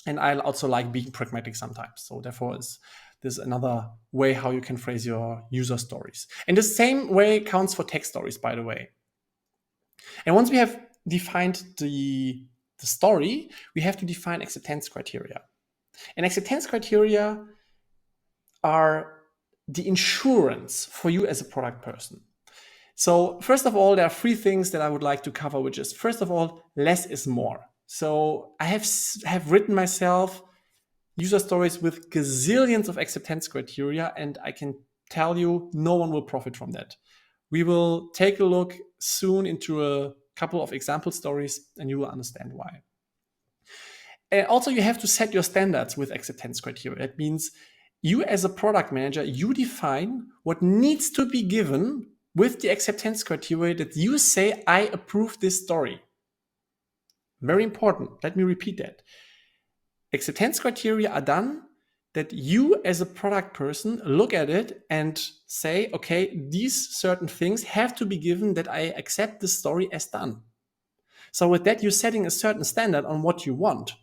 And I also like being pragmatic sometimes. So therefore, there's another way how you can phrase your user stories. And the same way counts for text stories, by the way. And once we have defined the story, we have to define acceptance criteria. And acceptance criteria are the insurance for you as a product person. So first of all, there are 3 things that I would like to cover, which is, first of all, less is more. So I have written myself user stories with gazillions of acceptance criteria, and I can tell you no one will profit from that. We will take a look soon into a couple of example stories, and you will understand why. And also, you have to set your standards with acceptance criteria. That means you, as a product manager, you define what needs to be given with the acceptance criteria that you say, I approve this story. Very important. Let me repeat that. Acceptance criteria are done that you, as a product person, look at it and say, okay, these certain things have to be given that I accept the story as done. So with that, you're setting a certain standard on what you want.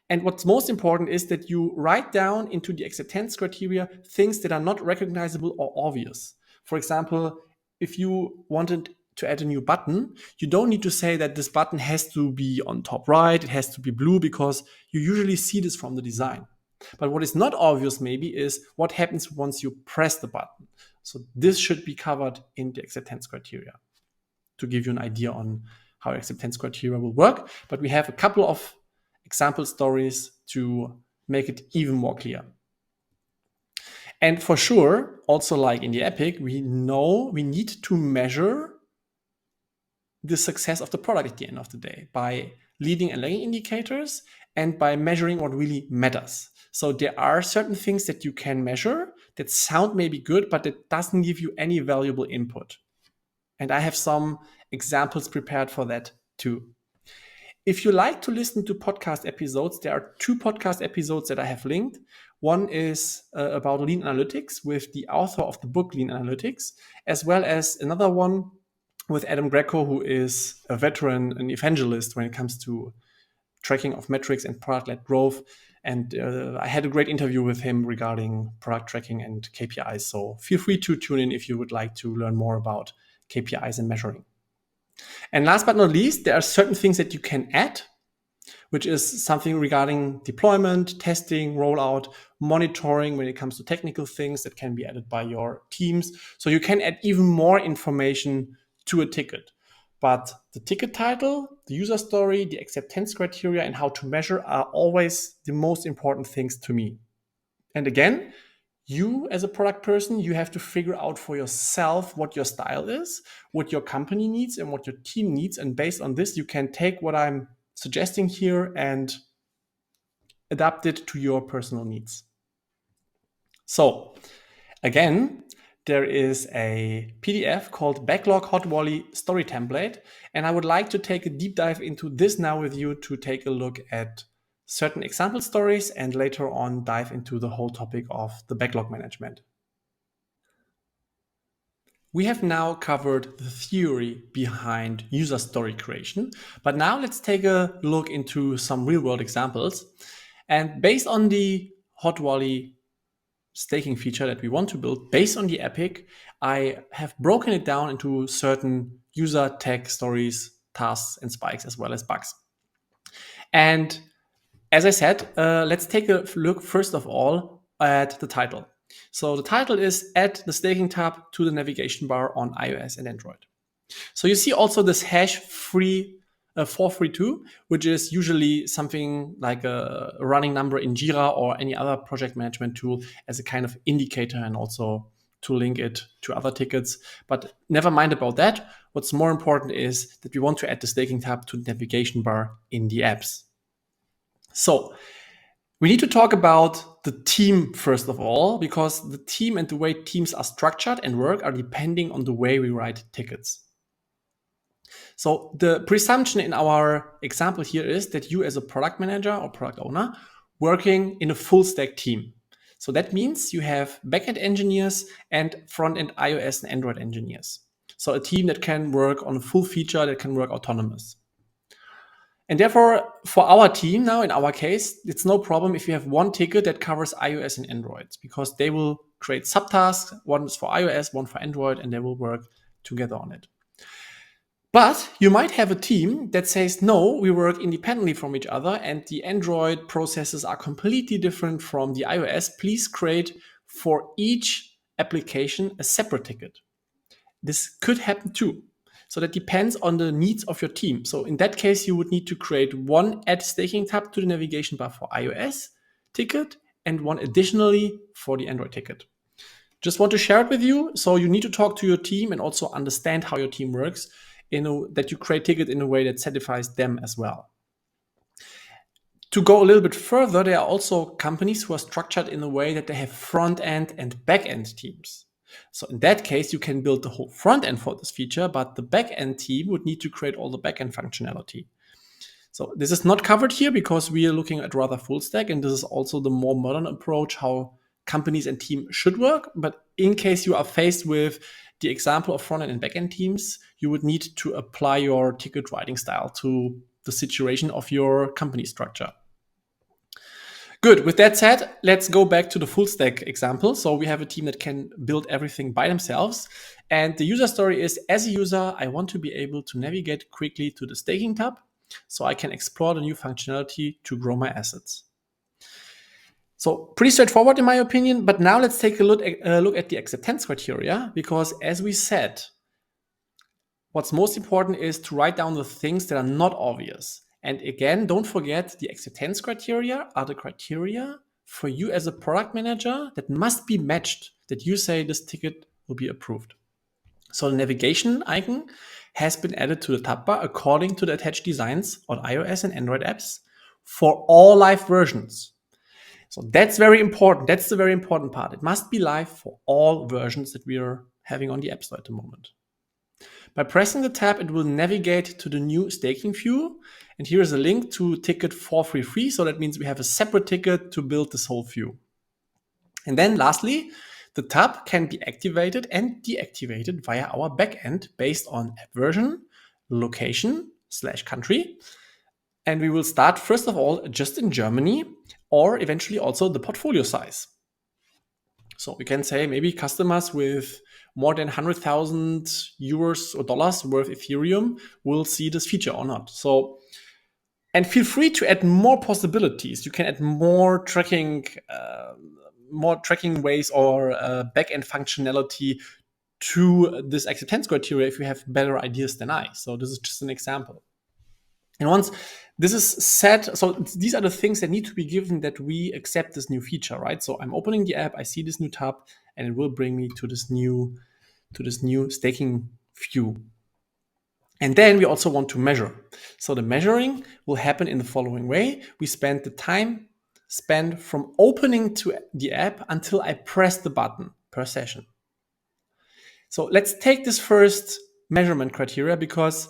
And what's most important is that you write down into the acceptance criteria things that are not recognizable or obvious. For example, if you wanted to add a new button, you don't need to say that this button has to be on top right, it has to be blue, because you usually see this from the design. But what is not obvious maybe is what happens once you press the button. So this should be covered in the acceptance criteria to give you an idea on how acceptance criteria will work. But we have a couple of example stories to make it even more clear. And for sure, also like in the Epic, we know we need to measure the success of the product at the end of the day by leading and lagging indicators and by measuring what really matters. So there are certain things that you can measure that sound maybe good, but it doesn't give you any valuable input. And I have some examples prepared for that too. If you like to listen to podcast episodes, there are 2 podcast episodes that I have linked. One is about lean analytics with the author of the book Lean Analytics, as well as another one with Adam Greco, who is a veteran, an evangelist when it comes to tracking of metrics and product-led growth. And I had a great interview with him regarding product tracking and KPIs. So feel free to tune in if you would like to learn more about KPIs and measuring. And last but not least, there are certain things that you can add, which is something regarding deployment, testing, rollout, monitoring when it comes to technical things that can be added by your teams. So you can add even more information to a ticket. But the ticket title, the user story, the acceptance criteria, and how to measure are always the most important things to me. And again, you as a product person, you have to figure out for yourself what your style is, what your company needs, and what your team needs. And based on this, you can take what I'm suggesting here and adapt it to your personal needs. So again, there is a PDF called Backlog Hot Volley Story Template, and I would like to take a deep dive into this now with you to take a look at certain example stories and later on dive into the whole topic of the backlog management. We have now covered the theory behind user story creation, but now let's take a look into some real world examples. And based on the Hot Volley staking feature that we want to build, based on the epic, I have broken it down into certain user tag stories, tasks, and spikes, as well as bugs. And as I said, let's take a look first of all at the title. So the title is Add the Staking tab to the navigation bar on iOS and Android. So you see also this hash free 432, which is usually something like a running number in Jira or any other project management tool as a kind of indicator and also to link it to other tickets. But never mind about that. What's more important is that we want to add the staking tab to the navigation bar in the apps. So we need to talk about the team first of all, because the team and the way teams are structured and work are depending on the way we write tickets. So the presumption in our example here is that you as a product manager or product owner working in a full stack team. So that means you have backend engineers and front-end iOS and Android engineers. So a team that can work on a full feature, that can work autonomous. And therefore, for our team now, in our case, it's no problem if you have one ticket that covers iOS and Android, because they will create subtasks. One is for iOS, one for Android, and they will work together on it. But you might have a team that says, no, we work independently from each other, and the Android processes are completely different from the iOS. Please create for each application a separate ticket. This could happen too. So that depends on the needs of your team. So in that case, you would need to create one add staking tab to the navigation bar for iOS ticket and one additionally for the Android ticket. Just want to share it with you. So you need to talk to your team and also understand how your team works, that you create ticket in a way that satisfies them as well. To go a little bit further, there are also companies who are structured in a way that they have front end and back end teams. So in that case, you can build the whole front end for this feature, but the back end team would need to create all the back end functionality. So this is not covered here because we are looking at rather full stack, and this is also the more modern approach how companies and teams should work. But in case you are faced with the example of front end and back end teams, you would need to apply your ticket writing style to the situation of your company structure. Good. With that said, let's go back to the full stack example. So we have a team that can build everything by themselves. And the user story is, as a user, I want to be able to navigate quickly to the staking tab so I can explore the new functionality to grow my assets. So pretty straightforward in my opinion, but now let's take a look at the acceptance criteria, because as we said, what's most important is to write down the things that are not obvious. And again, don't forget the acceptance criteria are the criteria for you as a product manager that must be matched, that you say this ticket will be approved. So the navigation icon has been added to the tab bar according to the attached designs on iOS and Android apps for all live versions. So that's very important. That's the very important part. It must be live for all versions that we are having on the App Store at the moment. By pressing the tab, it will navigate to the new staking view. And here is a link to ticket 433. So that means we have a separate ticket to build this whole view. And then lastly, the tab can be activated and deactivated via our backend based on app version, location / country. And we will start first of all just in Germany or eventually also the portfolio size. So we can say maybe customers with more than 100,000 euros or dollars worth Ethereum will see this feature or not. So, and feel free to add more possibilities. You can add more tracking ways or backend functionality to this acceptance criteria if you have better ideas than I. So this is just an example. And once this is set, so these are the things that need to be given that we accept this new feature, right? So I'm opening the app, I see this new tab, and it will bring me to this new staking view. And then we also want to measure. So the measuring will happen in the following way. We spend the time spent from opening to the app until I press the button per session. So let's take this first measurement criteria, because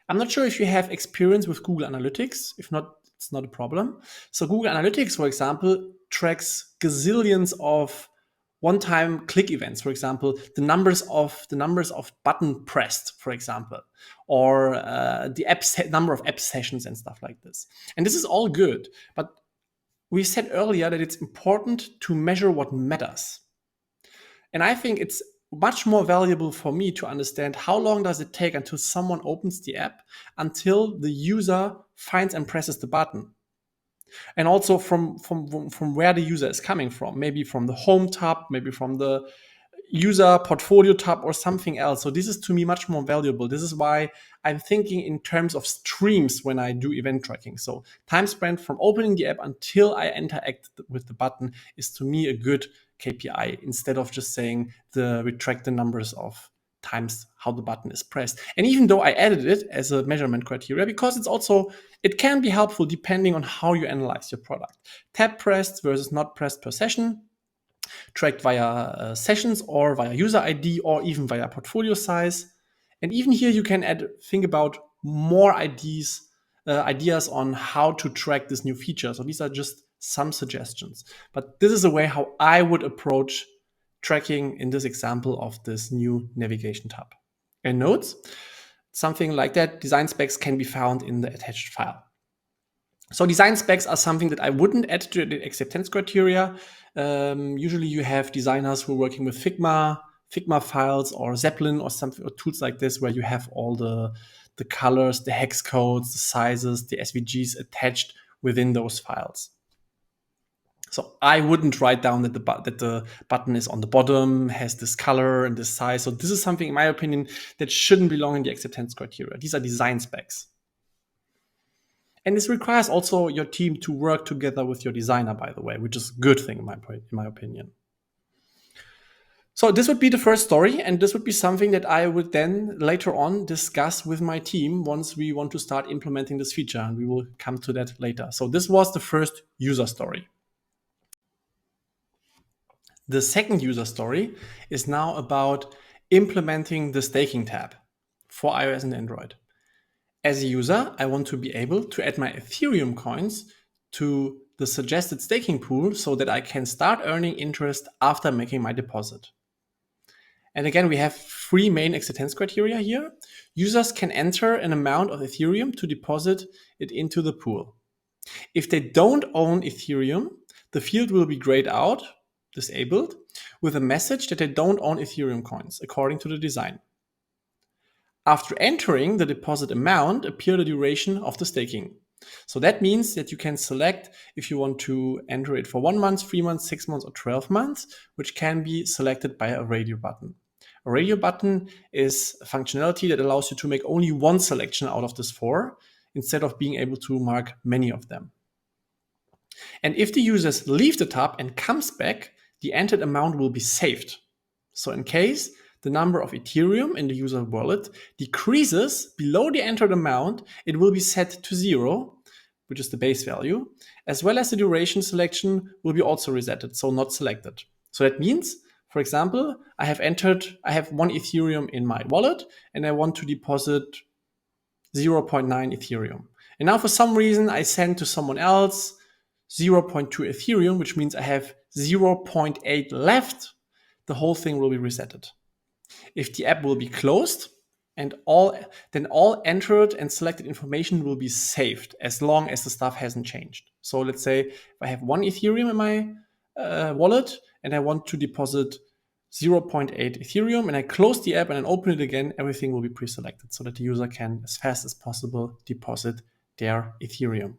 I'm not sure if you have experience with Google Analytics. If not, it's not a problem. So Google Analytics, for example, tracks gazillions of one-time click events. For example, the numbers of button pressed, for example, or the number of app sessions and stuff like this. And this is all good, but we said earlier that it's important to measure what matters. And I think it's much more valuable for me to understand how long does it take until someone opens the app until the user finds and presses the button. And also from where the user is coming from, maybe from the home tab, maybe from the user portfolio tab or something else. So this is to me much more valuable. This is why I'm thinking in terms of streams when I do event tracking. So time spent from opening the app until I interact with the button is to me a good KPI, instead of just saying we track the numbers of times how the button is pressed. And even though I added it as a measurement criteria, because it can be helpful depending on how you analyze your product. Tap pressed versus not pressed per session, tracked via sessions or via user ID or even via portfolio size. And even here you can think about more ideas on how to track this new feature. So these are just some suggestions. But this is a way how I would approach tracking in this example of this new navigation tab. And notes, something like that, design specs can be found in the attached file. So design specs are something that I wouldn't add to the acceptance criteria. Usually you have designers who are working with Figma files or Zeppelin or something, or tools like this, where you have all the colors, the hex codes, the sizes, the SVGs attached within those files. So I wouldn't write down that the button is on the bottom, has this color and this size. So this is something, in my opinion, that shouldn't belong in the acceptance criteria. These are design specs. And this requires also your team to work together with your designer, by the way, which is a good thing in my opinion. So this would be the first story, and this would be something that I would then later on discuss with my team once we want to start implementing this feature, and we will come to that later. So this was the first user story. The second user story is now about implementing the staking tab for iOS and Android. As a user, I want to be able to add my Ethereum coins to the suggested staking pool so that I can start earning interest after making my deposit. And again, we have three main acceptance criteria here. Users can enter an amount of Ethereum to deposit it into the pool. If they don't own Ethereum, the field will be grayed out, disabled, with a message that they don't own Ethereum coins, according to the design. After entering the deposit amount, appear the duration of the staking. So that means that you can select if you want to enter it for 1 month, 3 months, 6 months, or 12 months, which can be selected by a radio button. A radio button is a functionality that allows you to make only one selection out of this 4, instead of being able to mark many of them. And if the users leave the tab and comes back, the entered amount will be saved. So in case the number of Ethereum in the user wallet decreases below the entered amount, it will be set to 0, which is the base value, as well as the duration selection will be also resetted, so not selected. So that means, for example, I have 1 Ethereum in my wallet and I want to deposit 0.9 Ethereum. And now for some reason I send to someone else 0.2 Ethereum, which means I have 0.8 left. The whole thing will be resetted. If the app will be closed, and then all entered and selected information will be saved as long as the stuff hasn't changed. So let's say if I have 1 Ethereum in my wallet and I want to deposit 0.8 Ethereum and I close the app and then open it again, everything will be pre-selected so that the user can, as fast as possible, deposit their Ethereum.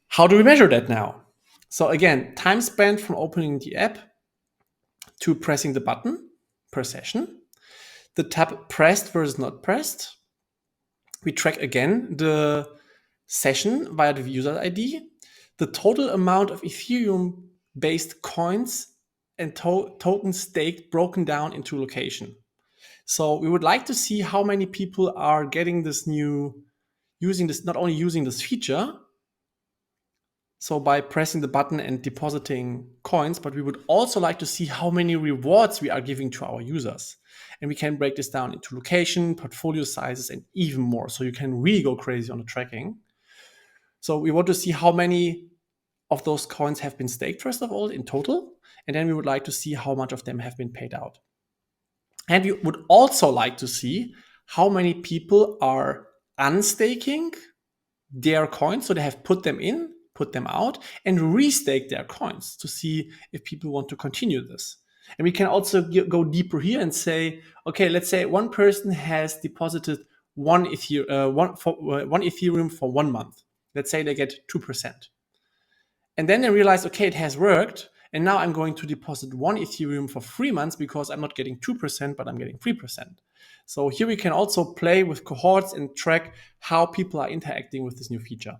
How do we measure that now? So again, time spent from opening the app to pressing the button per session. The tab pressed versus not pressed. We track again the session via the user ID, the total amount of Ethereum-based coins and tokens staked broken down into location. So we would like to see how many people are getting this not only using this feature, So by pressing the button and depositing coins, but we would also like to see how many rewards we are giving to our users. And we can break this down into location, portfolio sizes, and even more. So you can really go crazy on the tracking. So we want to see how many of those coins have been staked, first of all, in total. And then we would like to see how much of them have been paid out. And we would also like to see how many people are unstaking their coins. So they have put them in, put them out, and restake their coins to see if people want to continue this. And we can also go deeper here and say, okay, let's say one person has deposited one Ethereum for 1 month. Let's say they get 2%. And then they realize, okay, it has worked. And now I'm going to deposit one Ethereum for 3 months because I'm not getting 2%, but I'm getting 3%. So here we can also play with cohorts and track how people are interacting with this new feature.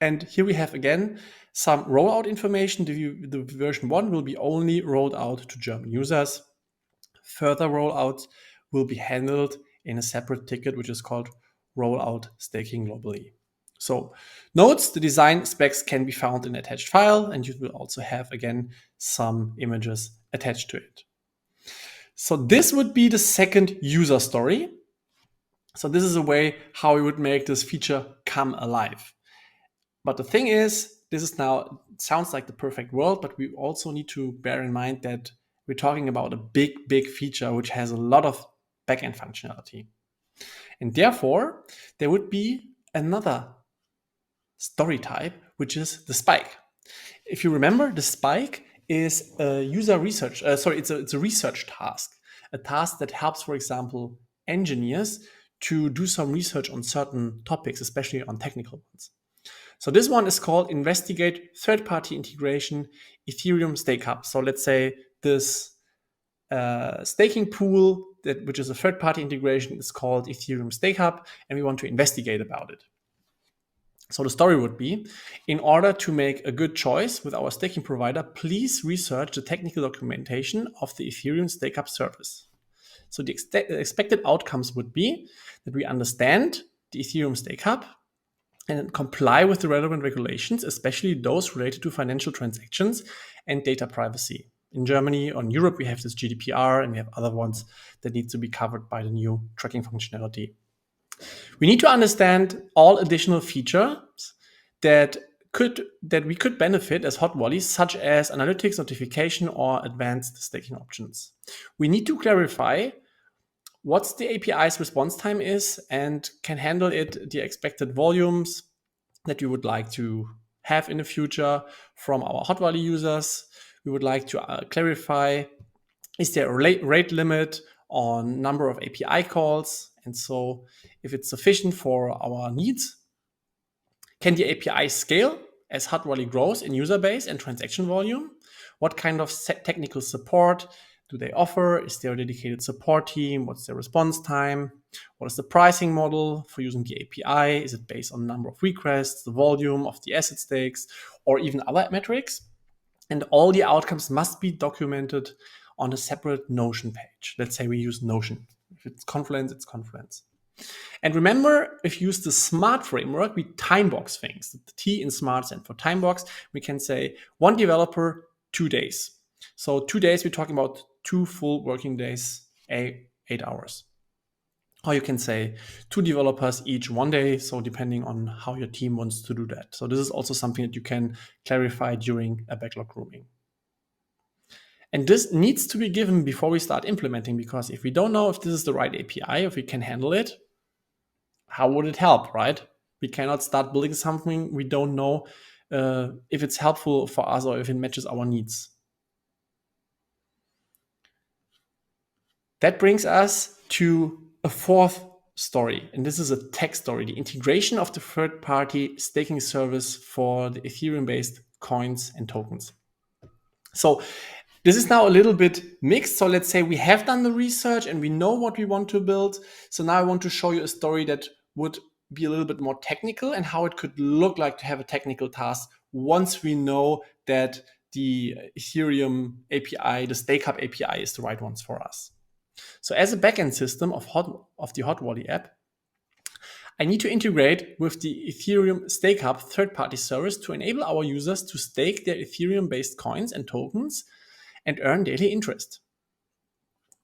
And here we have, again, some rollout information. The version 1 will be only rolled out to German users. Further rollouts will be handled in a separate ticket, which is called Rollout Staking Globally. So notes, the design specs can be found in an attached file, and you will also have, again, some images attached to it. So this would be the second user story. So this is a way how we would make this feature come alive. But the thing is, this is now, sounds like the perfect world, but we also need to bear in mind that we're talking about a big feature which has a lot of backend functionality. And therefore, there would be another story type, which is the spike. If you remember, the spike is a user research, it's a research task, a task that helps, for example, engineers to do some research on certain topics, especially on technical ones. So this one is called Investigate Third-Party Integration Ethereum Stake Hub. So let's say this staking pool, which is a third-party integration, is called Ethereum Stake Hub, and we want to investigate about it. So the story would be, in order to make a good choice with our staking provider, please research the technical documentation of the Ethereum Stake Hub service. So the expected outcomes would be that we understand the Ethereum Stake Hub and comply with the relevant regulations, especially those related to financial transactions and data privacy. In Germany or in Europe, we have this GDPR, and we have other ones that need to be covered by the new tracking functionality. We need to understand all additional features that we could benefit as hot wallies, such as analytics, notification, or advanced staking options. We need to clarify what's the API's response time is and can handle it, the expected volumes that we would like to have in the future from our hot wallet users. We would like to clarify, is there a rate limit on number of API calls? And so if it's sufficient for our needs, can the API scale as hot wallet grows in user base and transaction volume? What kind of technical support do they offer? Is there a dedicated support team? What's their response time? What is the pricing model for using the API? Is it based on the number of requests, the volume of the asset stakes, or even other metrics? And all the outcomes must be documented on a separate Notion page. Let's say we use Notion. If it's Confluence, it's Confluence. And remember, if you use the SMART framework, we timebox things. The T in SMART stands for timebox. We can say one developer, 2 days. So 2 days, we're talking about 2 full working days, 8 hours. Or you can say 2 developers each 1 day, so depending on how your team wants to do that. So this is also something that you can clarify during a backlog grooming. And this needs to be given before we start implementing, because if we don't know if this is the right API, if we can handle it, how would it help, right? We cannot start building something we don't know if it's helpful for us or if it matches our needs. That brings us to a fourth story, and this is a tech story, the integration of the third-party staking service for the Ethereum-based coins and tokens. So this is now a little bit mixed. So let's say we have done the research and we know what we want to build. So now I want to show you a story that would be a little bit more technical and how it could look like to have a technical task once we know that the Ethereum API, the Stake Hub API is the right ones for us. So as a backend system of the Hot Wallet app, I need to integrate with the Ethereum Stake Hub third-party service to enable our users to stake their Ethereum-based coins and tokens and earn daily interest.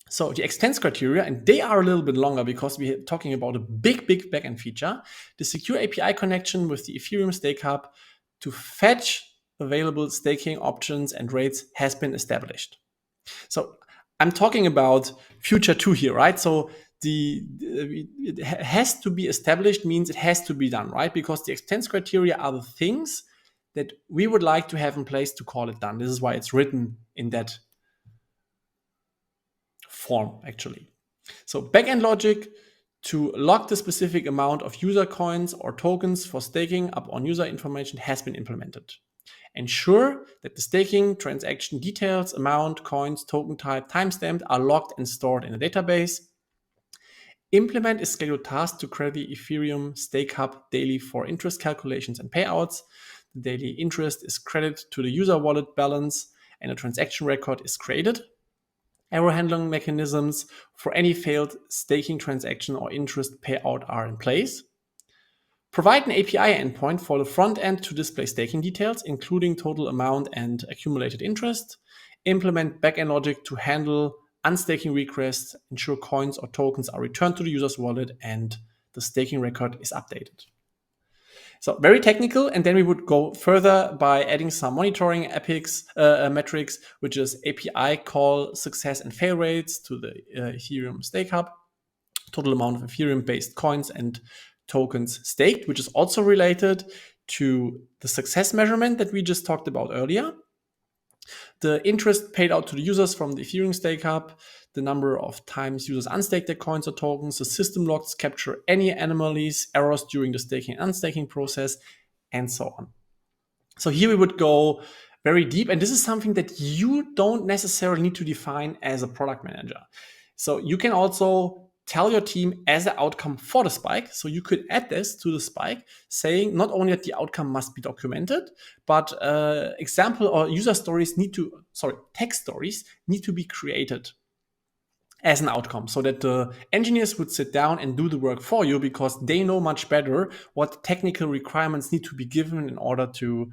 So the extents criteria, and they are a little bit longer because we're talking about a big backend feature, the secure API connection with the Ethereum Stake Hub to fetch available staking options and rates has been established. So I'm talking about future 2 here, right? So it has to be established means it has to be done, right? Because the extents criteria are the things that we would like to have in place to call it done. This is why it's written in that form, actually. So backend logic to lock the specific amount of user coins or tokens for staking up on user information has been implemented. Ensure that the staking transaction details, amount, coins, token type, timestamp are locked and stored in a database. Implement a scheduled task to credit the Ethereum Stake Hub daily for interest calculations and payouts. The daily interest is credited to the user wallet balance and a transaction record is created. Error handling mechanisms for any failed staking transaction or interest payout are in place. Provide an API endpoint for the front end to display staking details, including total amount and accumulated interest. Implement backend logic to handle unstaking requests, ensure coins or tokens are returned to the user's wallet, and the staking record is updated. So very technical, and then we would go further by adding some monitoring metrics, which is API call success and fail rates to the Ethereum Stake Hub, total amount of Ethereum-based coins and tokens staked, which is also related to the success measurement that we just talked about earlier. The interest paid out to the users from the Ethereum Stake Hub, the number of times users unstake their coins or tokens, the system logs capture any anomalies, errors during the staking and unstaking process, and so on. So here we would go very deep, and this is something that you don't necessarily need to define as a product manager. So you can also tell your team as an outcome for the spike. So you could add this to the spike, saying not only that the outcome must be documented, but example or user stories text stories need to be created as an outcome so that the engineers would sit down and do the work for you because they know much better what technical requirements need to be given in order to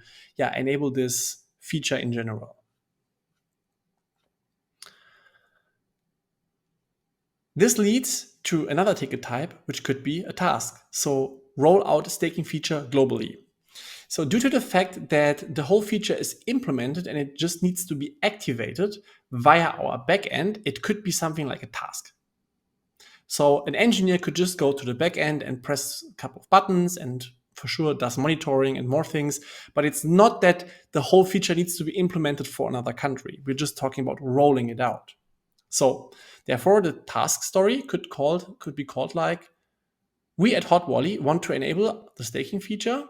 enable this feature in general. This leads to another ticket type, which could be a task. So roll out a staking feature globally. So due to the fact that the whole feature is implemented and it just needs to be activated via our backend, it could be something like a task. So an engineer could just go to the backend and press a couple of buttons and for sure does monitoring and more things, but it's not that the whole feature needs to be implemented for another country. We're just talking about rolling it out. So therefore, the task story could be called like, we at Hot Volley want to enable the staking feature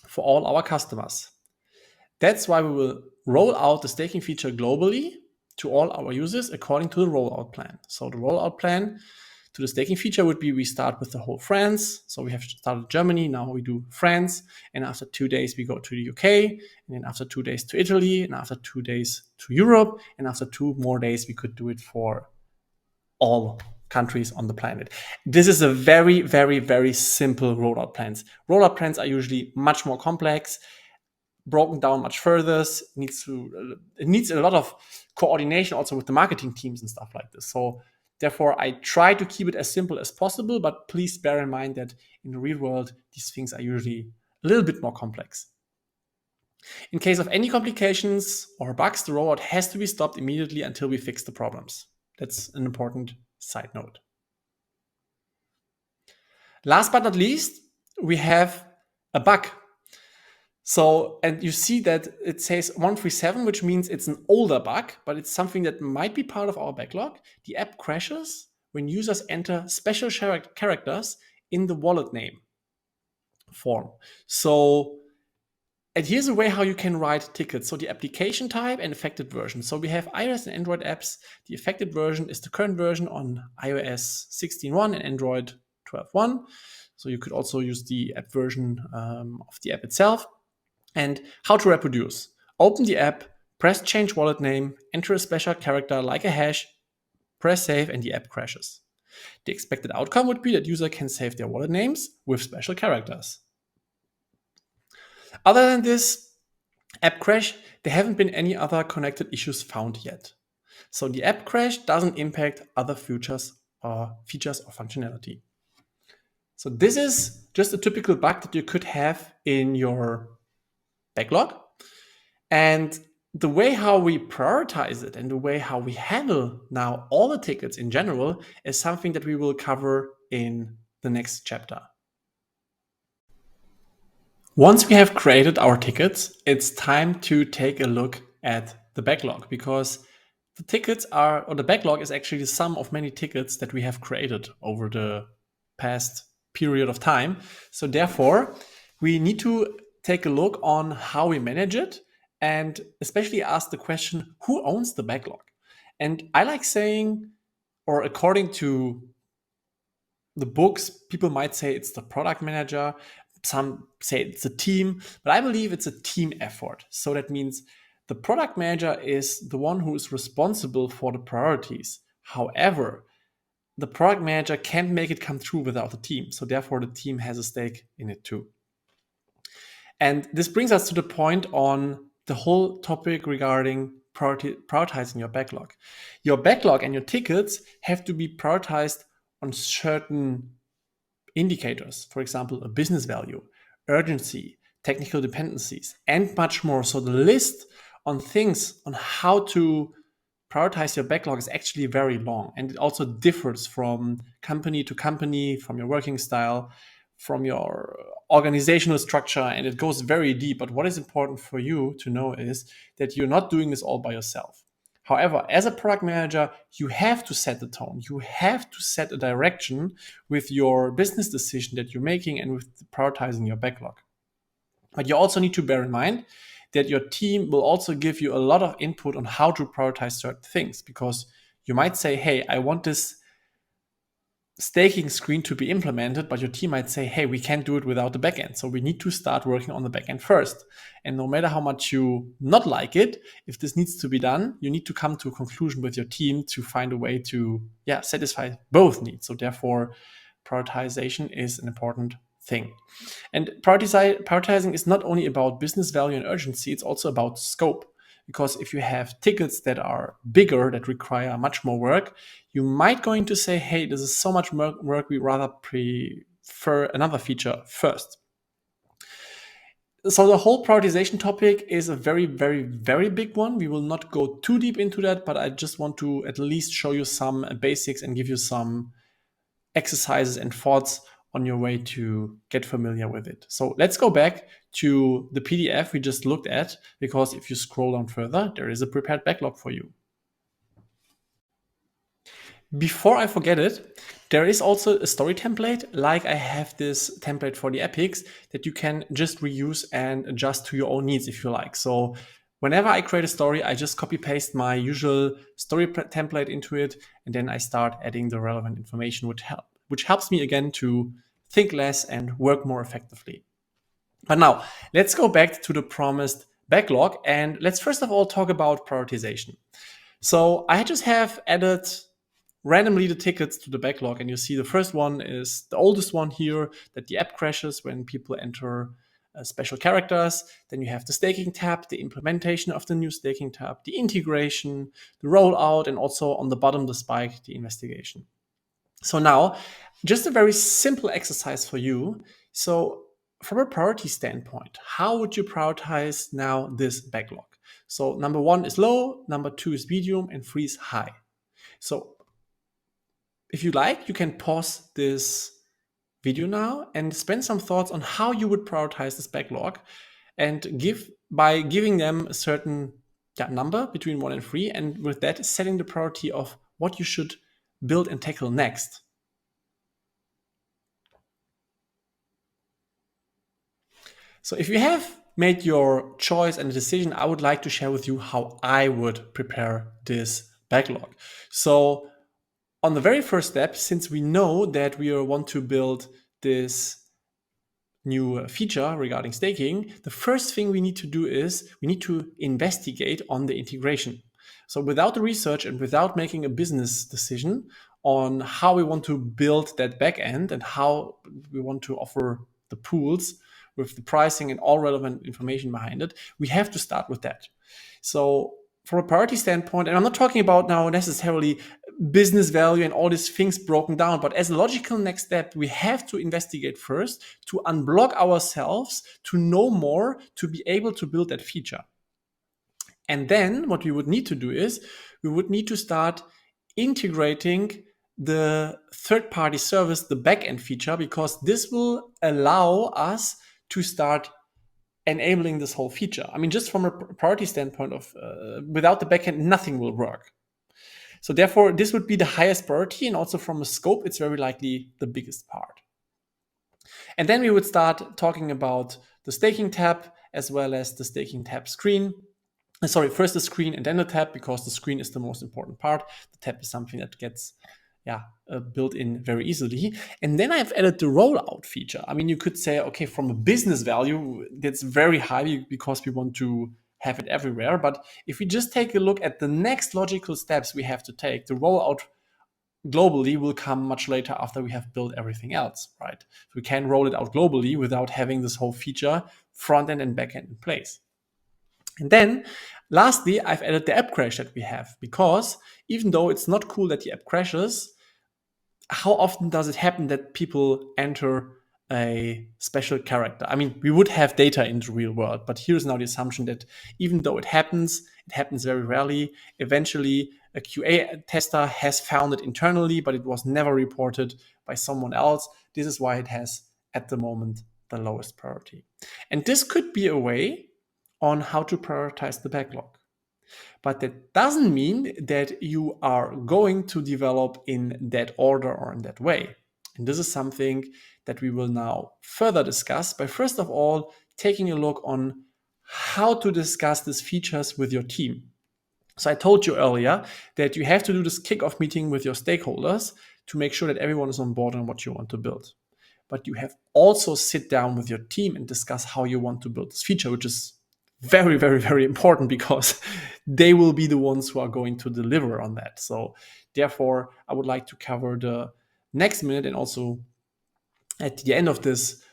for all our customers. That's why we will roll out the staking feature globally to all our users according to the rollout plan. So the rollout plan to the staking feature would be we start with the whole France. So we have started Germany, now we do France. And after 2 days, we go to the UK. And then after 2 days to Italy. And after 2 days to Europe. And after 2 more days, we could do it for all countries on the planet. This is a very, very, very simple rollout plans. Rollout plans are usually much more complex, broken down much further. It needs a lot of coordination also with the marketing teams and stuff like this. So therefore, I try to keep it as simple as possible, but please bear in mind that in the real world, these things are usually a little bit more complex. In case of any complications or bugs, the rollout has to be stopped immediately until we fix the problems. That's an important side note. Last but not least, we have a bug. So, and you see that it says 137, which means it's an older bug, but it's something that might be part of our backlog. The app crashes when users enter special characters in the wallet name form. So, and here's a way how you can write tickets. So the application type and affected version. So we have iOS and Android apps. The affected version is the current version on iOS 16.1 and Android 12.1. So you could also use the app version of the app itself. And how to reproduce. Open the app, press change wallet name, enter a special character like a hash, press save, and the app crashes. The expected outcome would be that user can save their wallet names with special characters. Other than this app crash, there haven't been any other connected issues found yet. So the app crash doesn't impact other features or functionality. So this is just a typical bug that you could have in your backlog. And the way how we prioritize it and the way how we handle now all the tickets in general is something that we will cover in the next chapter. Once we have created our tickets, it's time to take a look at the backlog, because the tickets are, or the backlog is actually the sum of many tickets that we have created over the past period of time. So therefore, we need to take a look on how we manage it, and especially ask the question, who owns the backlog? And I like saying, or according to the books, people might say it's the product manager. Some say it's a team, but I believe it's a team effort. So that means the product manager is the one who is responsible for the priorities. However, the product manager can't make it come through without the team. So therefore, the team has a stake in it too. And this brings us to the point on the whole topic regarding prioritizing your backlog. Your backlog and your tickets have to be prioritized on certain indicators, for example, a business value, urgency, technical dependencies, and much more. So the list on things on how to prioritize your backlog is actually very long, and it also differs from company to company, from your working style, from your organizational structure, and it goes very deep. But what is important for you to know is that you're not doing this all by yourself. However, as a product manager, you have to set the tone. You have to set a direction with your business decision that you're making and with prioritizing your backlog. But you also need to bear in mind that your team will also give you a lot of input on how to prioritize certain things, because you might say, hey, I want this staking screen to be implemented, but your team might say, hey, we can't do it without the backend. So we need to start working on the backend first. And no matter how much you not like it, if this needs to be done, you need to come to a conclusion with your team to find a way to satisfy both needs. So therefore, prioritization is an important thing. And prioritizing is not only about business value and urgency, it's also about scope. Because if you have tickets that are bigger, that require much more work, you might going to say, hey, this is so much work, we rather prefer another feature first. So the whole prioritization topic is a very, very, very big one. We will not go too deep into that, but I just want to at least show you some basics and give you some exercises and thoughts on your way to get familiar with it. So let's go back to the PDF we just looked at, because if you scroll down further, there is a prepared backlog for you. Before I forget it, there is also a story template, like I have this template for the epics, that you can just reuse and adjust to your own needs if you like. So whenever I create a story, I just copy paste my usual story template into it, and then I start adding the relevant information, which helps me again to think less and work more effectively. But now let's go back to the promised backlog, and let's first of all talk about prioritization. So I just have added randomly the tickets to the backlog, and you see the first one is the oldest one here, that the app crashes when people enter special characters. Then you have the staking tab, the implementation of the new staking tab, the integration, the rollout, and also on the bottom, the spike, the investigation. So now, just a very simple exercise for you. So from a priority standpoint, how would you prioritize now this backlog? So number 1 is low, number 2 is medium, and 3 is high. So if you like, you can pause this video now and spend some thoughts on how you would prioritize this backlog, and by giving them a certain number between 1 and 3, and with that setting the priority of what you should build and tackle next. So if you have made your choice and decision, I would like to share with you how I would prepare this backlog. So on the very first step, since we know that we want to build this new feature regarding staking, the first thing we need to do is we need to investigate on the integration. So without the research and without making a business decision on how we want to build that back end and how we want to offer the pools with the pricing and all relevant information behind it, we have to start with that. So from a priority standpoint, and I'm not talking about now necessarily business value and all these things broken down, but as a logical next step, we have to investigate first to unblock ourselves, to know more, to be able to build that feature. And then what we would need to do is we would need to start integrating the third-party service, the backend feature, because this will allow us to start enabling this whole feature. I mean, just from a priority standpoint of without the backend, nothing will work. So therefore, this would be the highest priority, and also from a scope, it's very likely the biggest part. And then we would start talking about the staking tab as well as the staking tab screen. Sorry, first the screen and then the tab, because the screen is the most important part. The tab is something that gets built in very easily. And then I've added the rollout feature. I mean, you could say, okay, from a business value, that's very high because we want to have it everywhere. But if we just take a look at the next logical steps we have to take, the rollout globally will come much later after we have built everything else, right? So we can roll it out globally without having this whole feature front end and back end in place. And then lastly, I've added the app crash that we have, because even though it's not cool that the app crashes, how often does it happen that people enter a special character? I mean, we would have data in the real world, but here's now the assumption that even though it happens very rarely. Eventually, a QA tester has found it internally, but it was never reported by someone else. This is why it has, at the moment, the lowest priority. And this could be a way on how to prioritize the backlog. But that doesn't mean that you are going to develop in that order or in that way. And this is something that we will now further discuss by, first of all, taking a look on how to discuss these features with your team. So I told you earlier that you have to do this kickoff meeting with your stakeholders to make sure that everyone is on board on what you want to build. But you have also sit down with your team and discuss how you want to build this feature, which is very, very, very important, because they will be the ones who are going to deliver on that. So therefore, I would like to cover the next minute and also at the end of this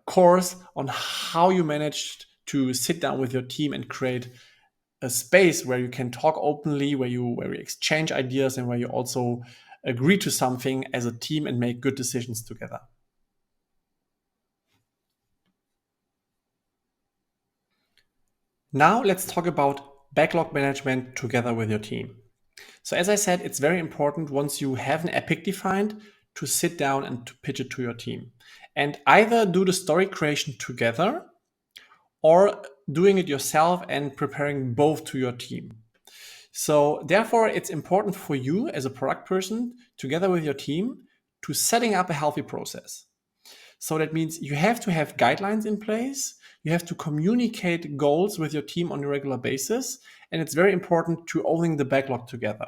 course on how you managed to sit down with your team and create a space where you can talk openly, where you exchange ideas, and where you also agree to something as a team and make good decisions together. Now let's talk about backlog management together with your team. So as I said, it's very important, once you have an epic defined, to sit down and to pitch it to your team. And either do the story creation together or doing it yourself and preparing both to your team. So therefore, it's important for you as a product person, together with your team, to setting up a healthy process. So that means you have to have guidelines in place. You have to communicate goals with your team on a regular basis. And it's very important to owning the backlog together.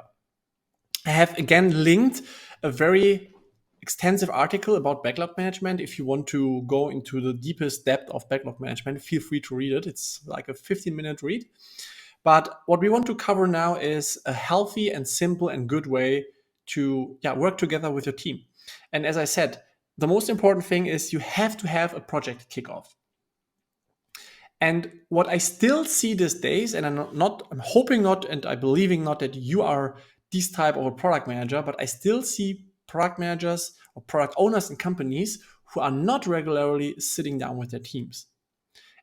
I have again linked a very extensive article about backlog management. If you want to go into the deepest depth of backlog management, feel free to read it. It's like a 15-minute read. But what we want to cover now is a healthy and simple and good way to work together with your team. And as I said, the most important thing is you have to have a project kickoff. And what I still see these days, and I'm hoping not, and I believing not that you are this type of a product manager, but I still see product managers or product owners in companies who are not regularly sitting down with their teams.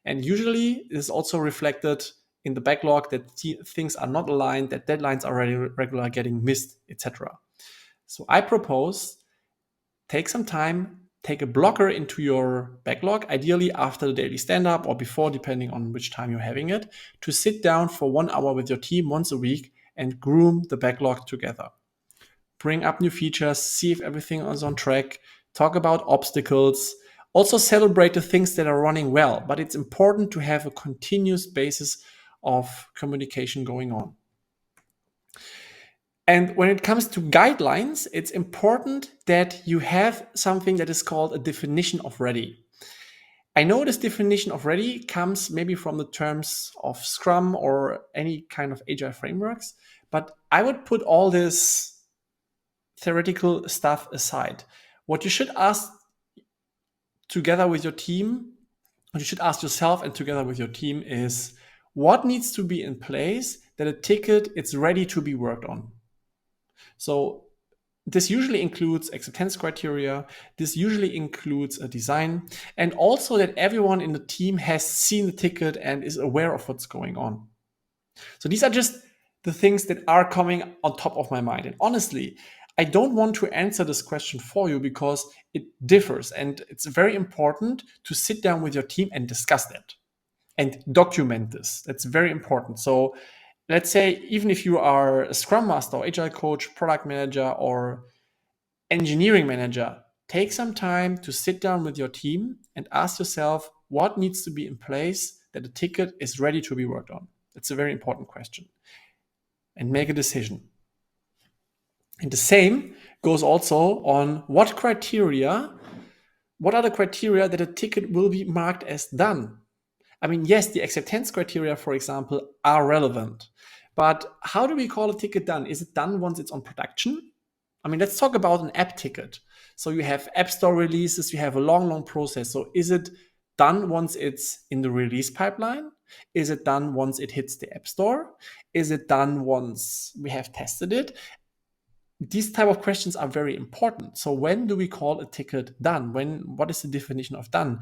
And usually it is also reflected in the backlog that things are not aligned, that deadlines are regularly getting missed, etc. So I propose, take some time, take a blocker into your backlog, ideally after the daily stand-up or before, depending on which time you're having it, to sit down for 1 hour with your team once a week and groom the backlog together. Bring up new features, see if everything is on track, talk about obstacles, also celebrate the things that are running well. But it's important to have a continuous basis of communication going on. And when it comes to guidelines, it's important that you have something that is called a definition of ready. I know this definition of ready comes maybe from the terms of Scrum or any kind of agile frameworks, but I would put all these theoretical stuff aside, what you should ask together with your team, what you should ask yourself and together with your team is, what needs to be in place that a ticket is ready to be worked on? So this usually includes acceptance criteria, this usually includes a design, and also that everyone in the team has seen the ticket and is aware of what's going on. So these are just the things that are coming on top of my mind. And honestly, I don't want to answer this question for you because it differs. And it's very important to sit down with your team and discuss that and document this. That's very important. So let's say, even if you are a Scrum Master, or Agile coach, product manager, or engineering manager, take some time to sit down with your team and ask yourself what needs to be in place that the ticket is ready to be worked on. It's a very important question. And make a decision. And the same goes also on what are the criteria that a ticket will be marked as done. I mean, yes, the acceptance criteria, for example, are relevant. But how do we call a ticket done? Is it done once it's on production? I mean, let's talk about an app ticket. So you have app store releases, you have a long process. So is it done once it's in the release pipeline? Is it done once it hits the app store? Is it done once we have tested it? These type of questions are very important. So when do we call a ticket done? What is the definition of done?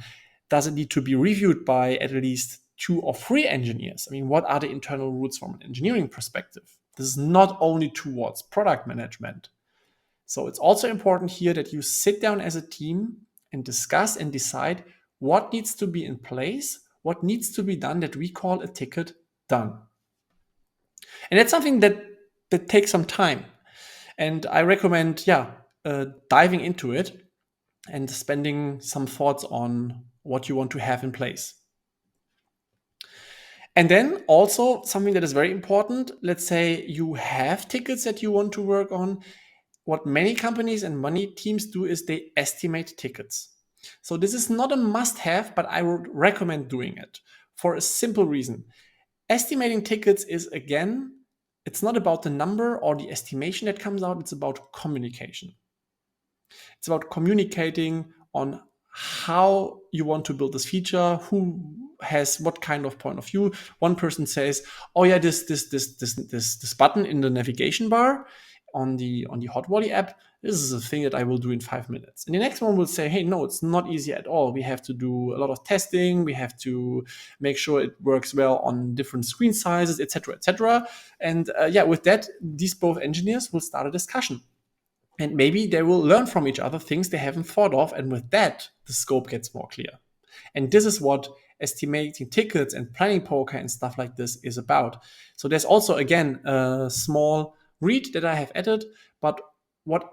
Does it need to be reviewed by at least 2 or 3 engineers? I mean, what are the internal rules from an engineering perspective? This is not only towards product management. So it's also important here that you sit down as a team and discuss and decide what needs to be in place, what needs to be done that we call a ticket done. And that's something that takes some time. And I recommend, diving into it and spending some thoughts on what you want to have in place. And then also something that is very important, let's say you have tickets that you want to work on. What many companies and many teams do is they estimate tickets. So this is not a must-have, but I would recommend doing it for a simple reason. Estimating tickets is, again, it's not about the number or the estimation that comes out, it's about communication. It's about communicating on how you want to build this feature, who has what kind of point of view. One person says, "Oh yeah, this button in the navigation bar on the Hot Volley app, this is a thing that I will do in 5 minutes." And the next one will say, "Hey, no, it's not easy at all. We have to do a lot of testing. We have to make sure it works well on different screen sizes, etc., etc." And with that, these both engineers will start a discussion. And maybe they will learn from each other things they haven't thought of. And with that, the scope gets more clear. And this is what estimating tickets and planning poker and stuff like this is about. So there's also, again, a small read that I have added. But what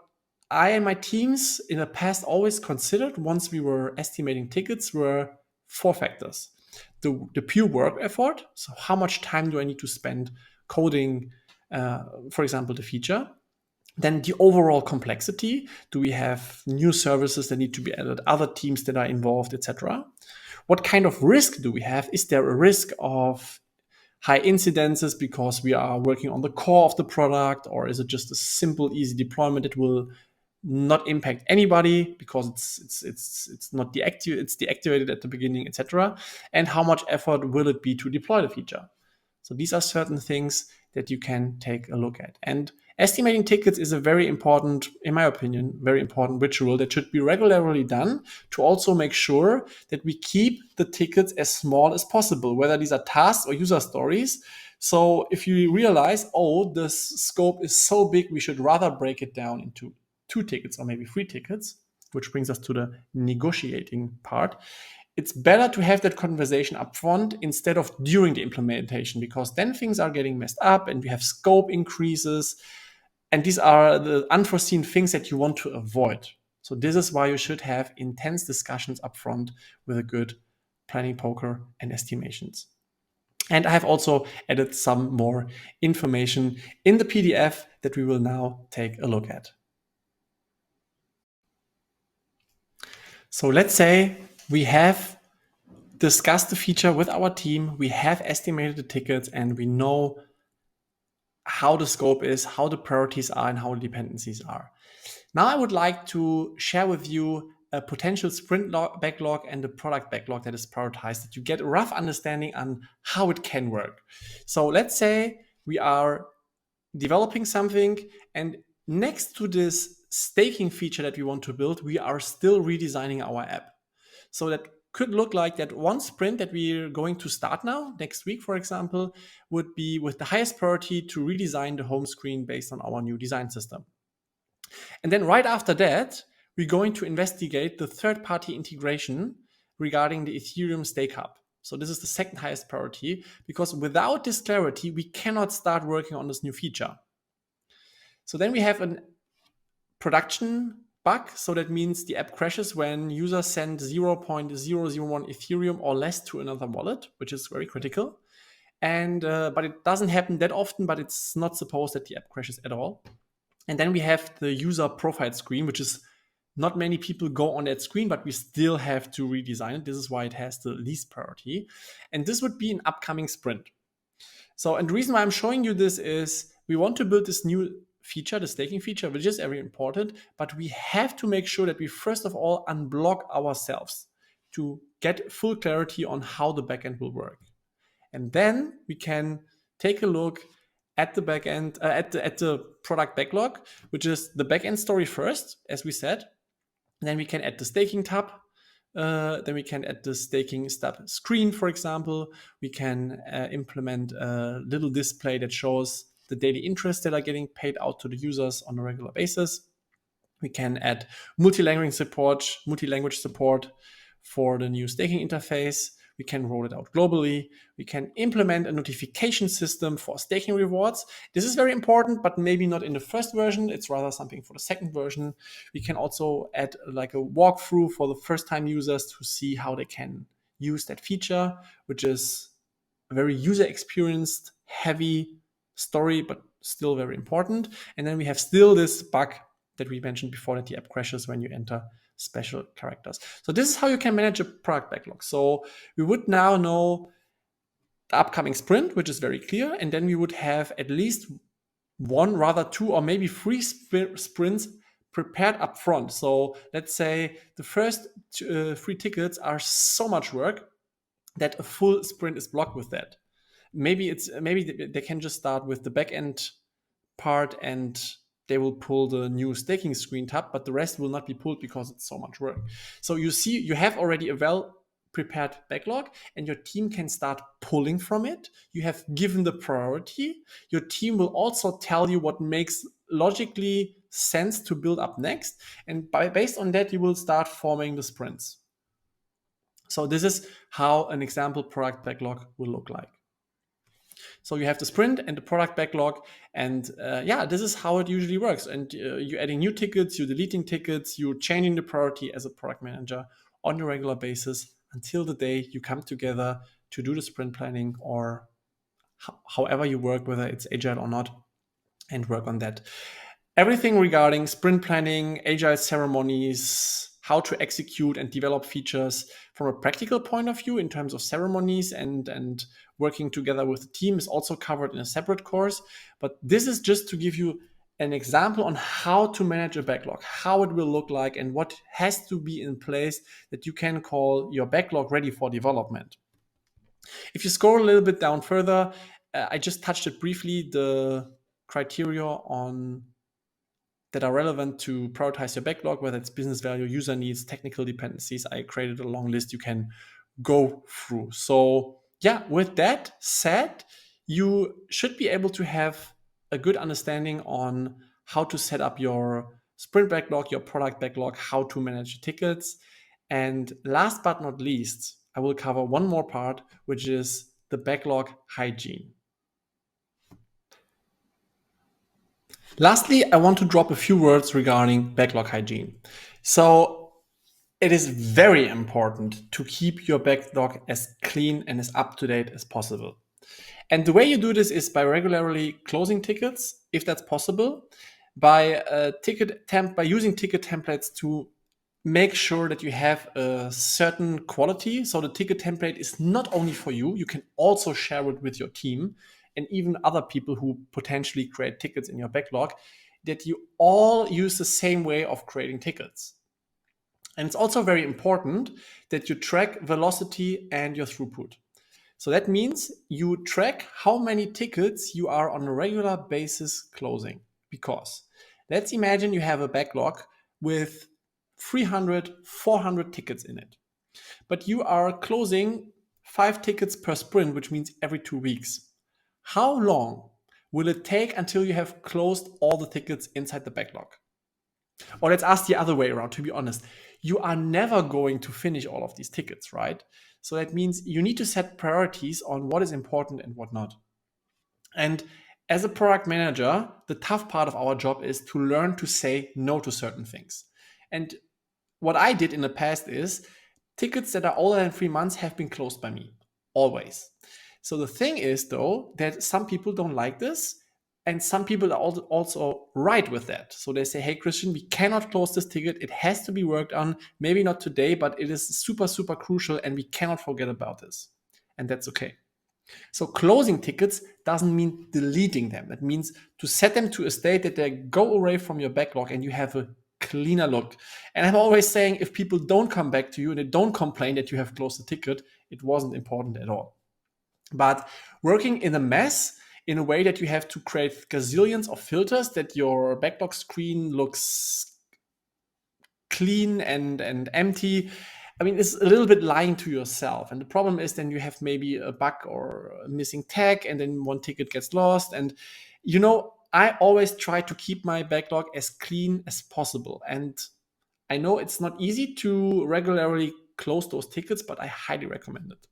I and my teams in the past always considered once we were estimating tickets were 4 factors. The pure work effort. So how much time do I need to spend coding, for example, the feature? Then the overall complexity. Do we have new services that need to be added, other teams that are involved, etc.? What kind of risk do we have? Is there a risk of high incidences because we are working on the core of the product, or is it just a simple, easy deployment that will not impact anybody because it's not it's deactivated at the beginning, etc.? And how much effort will it be to deploy the feature? So these are certain things that you can take a look at. And estimating tickets is a very important, in my opinion, very important ritual that should be regularly done to also make sure that we keep the tickets as small as possible, whether these are tasks or user stories. So if you realize, oh, this scope is so big, we should rather break it down into 2 tickets or maybe 3 tickets, which brings us to the negotiating part. It's better to have that conversation up front instead of during the implementation, because then things are getting messed up and we have scope increases. And these are the unforeseen things that you want to avoid. So this is why you should have intense discussions up front with a good planning poker and estimations. And I have also added some more information in the PDF that we will now take a look at. So let's say we have discussed the feature with our team, we have estimated the tickets, and we know how the scope is, how the priorities are, and how the dependencies are. Now I would like to share with you a potential sprint backlog and a product backlog that is prioritized, that you get a rough understanding on how it can work. So let's say we are developing something, and next to this staking feature that we want to build, we are still redesigning our app. So that could look like that one sprint that we're going to start now, next week, for example, would be with the highest priority to redesign the home screen based on our new design system. And then right after that, we're going to investigate the third-party integration regarding the Ethereum stake hub. So this is the second highest priority, because without this clarity, we cannot start working on this new feature. So then we have a production bug. So that means the app crashes when users send 0.001 Ethereum or less to another wallet, which is very critical. And but it doesn't happen that often, but it's not supposed that the app crashes at all. And then we have the user profile screen, which is not many people go on that screen, but we still have to redesign it. This is why it has the least priority. And this would be an upcoming sprint. So, and the reason why I'm showing you this is we want to build this new feature, the staking feature, which is very important, but we have to make sure that we first of all unblock ourselves to get full clarity on how the backend will work. And then we can take a look at the backend, at the product backlog, which is the backend story first, as we said. And then we can add the staking tab. Then we can add the staking stub screen, for example. We can implement a little display that shows the daily interest that are getting paid out to the users on a regular basis. We can add multi-language support for the new staking interface. We can roll it out globally. We can implement a notification system for staking rewards. This is very important, but maybe not in the first version. It's rather something for the second version. We can also add like a walkthrough for the first-time users to see how they can use that feature, which is a very user experienced, heavy story, but still very important. And then we have still this bug that we mentioned before, that the app crashes when you enter special characters. So this is how you can manage a product backlog. So we would now know the upcoming sprint, which is very clear. And then we would have at least one, rather two, or maybe three sprints prepared up front. So let's say the first three tickets are so much work that a full sprint is blocked with that. Maybe they can just start with the backend part and they will pull the new staking screen tab, but the rest will not be pulled because it's so much work. So you see, you have already a well-prepared backlog and your team can start pulling from it. You have given the priority. Your team will also tell you what makes logically sense to build up next. And based on that, you will start forming the sprints. So this is how an example product backlog will look like. So you have the sprint and the product backlog, and this is how it usually works. And you're adding new tickets, you're deleting tickets, you're changing the priority as a product manager on a regular basis until the day you come together to do the sprint planning, or however you work, whether it's agile or not, and work on that. Everything regarding sprint planning, agile ceremonies, how to execute and develop features from a practical point of view in terms of ceremonies and working together with the team is also covered in a separate course. But this is just to give you an example on how to manage a backlog, how it will look like, and what has to be in place that you can call your backlog ready for development. If you scroll a little bit down further, I just touched it briefly, the criteria on that are relevant to prioritize your backlog, whether it's business value, user needs, technical dependencies. I created a long list you can go through. So yeah, with that said, you should be able to have a good understanding on how to set up your sprint backlog, your product backlog, how to manage tickets. And last but not least, I will cover one more part, which is the backlog hygiene. Lastly, I want to drop a few words regarding backlog hygiene. So it is very important to keep your backlog as clean and as up to date as possible. And the way you do this is by regularly closing tickets, if that's possible, by using ticket templates to make sure that you have a certain quality. So the ticket template is not only for you, you can also share it with your team and even other people who potentially create tickets in your backlog, that you all use the same way of creating tickets. And it's also very important that you track velocity and your throughput. So that means you track how many tickets you are on a regular basis closing. Because let's imagine you have a backlog with 300, 400 tickets in it, but you are closing 5 tickets per sprint, which means every 2 weeks. How long will it take until you have closed all the tickets inside the backlog? Or let's ask the other way around, to be honest. You are never going to finish all of these tickets, right? So that means you need to set priorities on what is important and what not. And as a product manager, the tough part of our job is to learn to say no to certain things. And what I did in the past is tickets that are older than 3 months have been closed by me, always. So the thing is, though, that some people don't like this. And some people are also right with that. So they say, hey, Christian, we cannot close this ticket. It has to be worked on. Maybe not today, but it is super, super crucial. And we cannot forget about this. And that's okay. So closing tickets doesn't mean deleting them. It means to set them to a state that they go away from your backlog and you have a cleaner look. And I'm always saying, if people don't come back to you and they don't complain that you have closed the ticket, it wasn't important at all. But working in a mess, in a way that you have to create gazillions of filters that your backlog screen looks clean and empty. I mean, it's a little bit lying to yourself. And the problem is then you have maybe a bug or a missing tag, and then one ticket gets lost. And, I always try to keep my backlog as clean as possible. And I know it's not easy to regularly close those tickets, but I highly recommend it.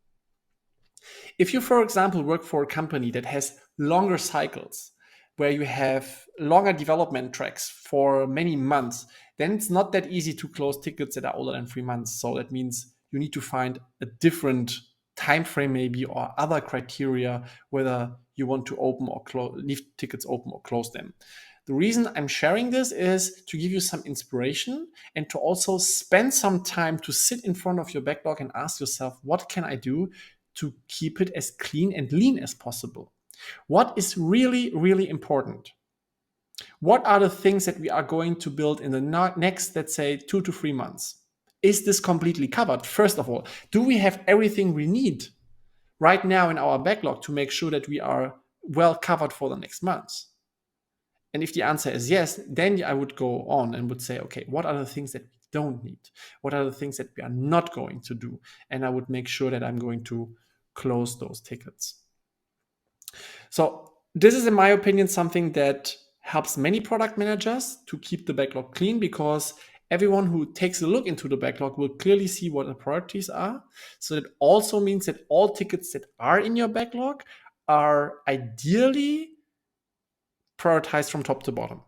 If you, for example, work for a company that has longer cycles, where you have longer development tracks for many months, then it's not that easy to close tickets that are older than 3 months. So that means you need to find a different time frame maybe, or other criteria, whether you want to open or leave tickets open or close them. The reason I'm sharing this is to give you some inspiration and to also spend some time to sit in front of your backlog and ask yourself, what can I do to keep it as clean and lean as possible? What is really, really important? What are the things that we are going to build in the next, let's say, 2 to 3 months? Is this completely covered? First of all, do we have everything we need right now in our backlog to make sure that we are well covered for the next months? And if the answer is yes, then I would go on and would say, okay, what are the things that we don't need? What are the things that we are not going to do? And I would make sure that I'm going to close those tickets. So this is, in my opinion, something that helps many product managers to keep the backlog clean, because everyone who takes a look into the backlog will clearly see what the priorities are. So that also means that all tickets that are in your backlog are ideally prioritized from top to bottom.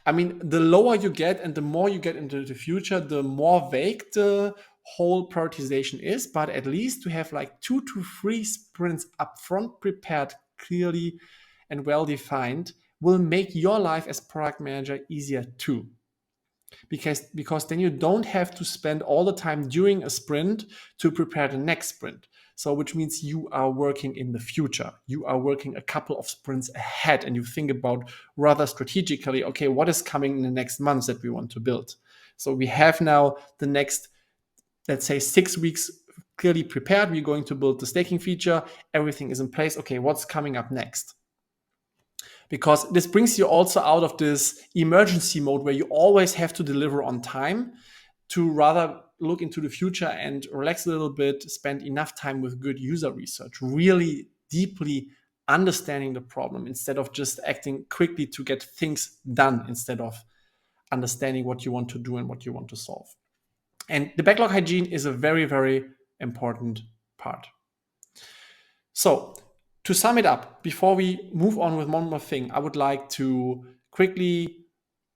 I mean, the lower you get and the more you get into the future, the more vague the whole prioritization is. But at least to have like 2 to 3 sprints upfront prepared, clearly and well defined, will make your life as product manager easier too. Because then you don't have to spend all the time during a sprint to prepare the next sprint. So which means you are working in the future. You are working a couple of sprints ahead, and you think about rather strategically, okay, what is coming in the next months that we want to build? So we have now the next, let's say, 6 weeks clearly prepared. We're going to build the staking feature. Everything is in place. Okay, what's coming up next? Because this brings you also out of this emergency mode where you always have to deliver on time, to rather look into the future and relax a little bit, spend enough time with good user research, really deeply understanding the problem instead of just acting quickly to get things done, instead of understanding what you want to do and what you want to solve. And the backlog hygiene is a very, very important part. So to sum it up, before we move on with one more thing, I would like to quickly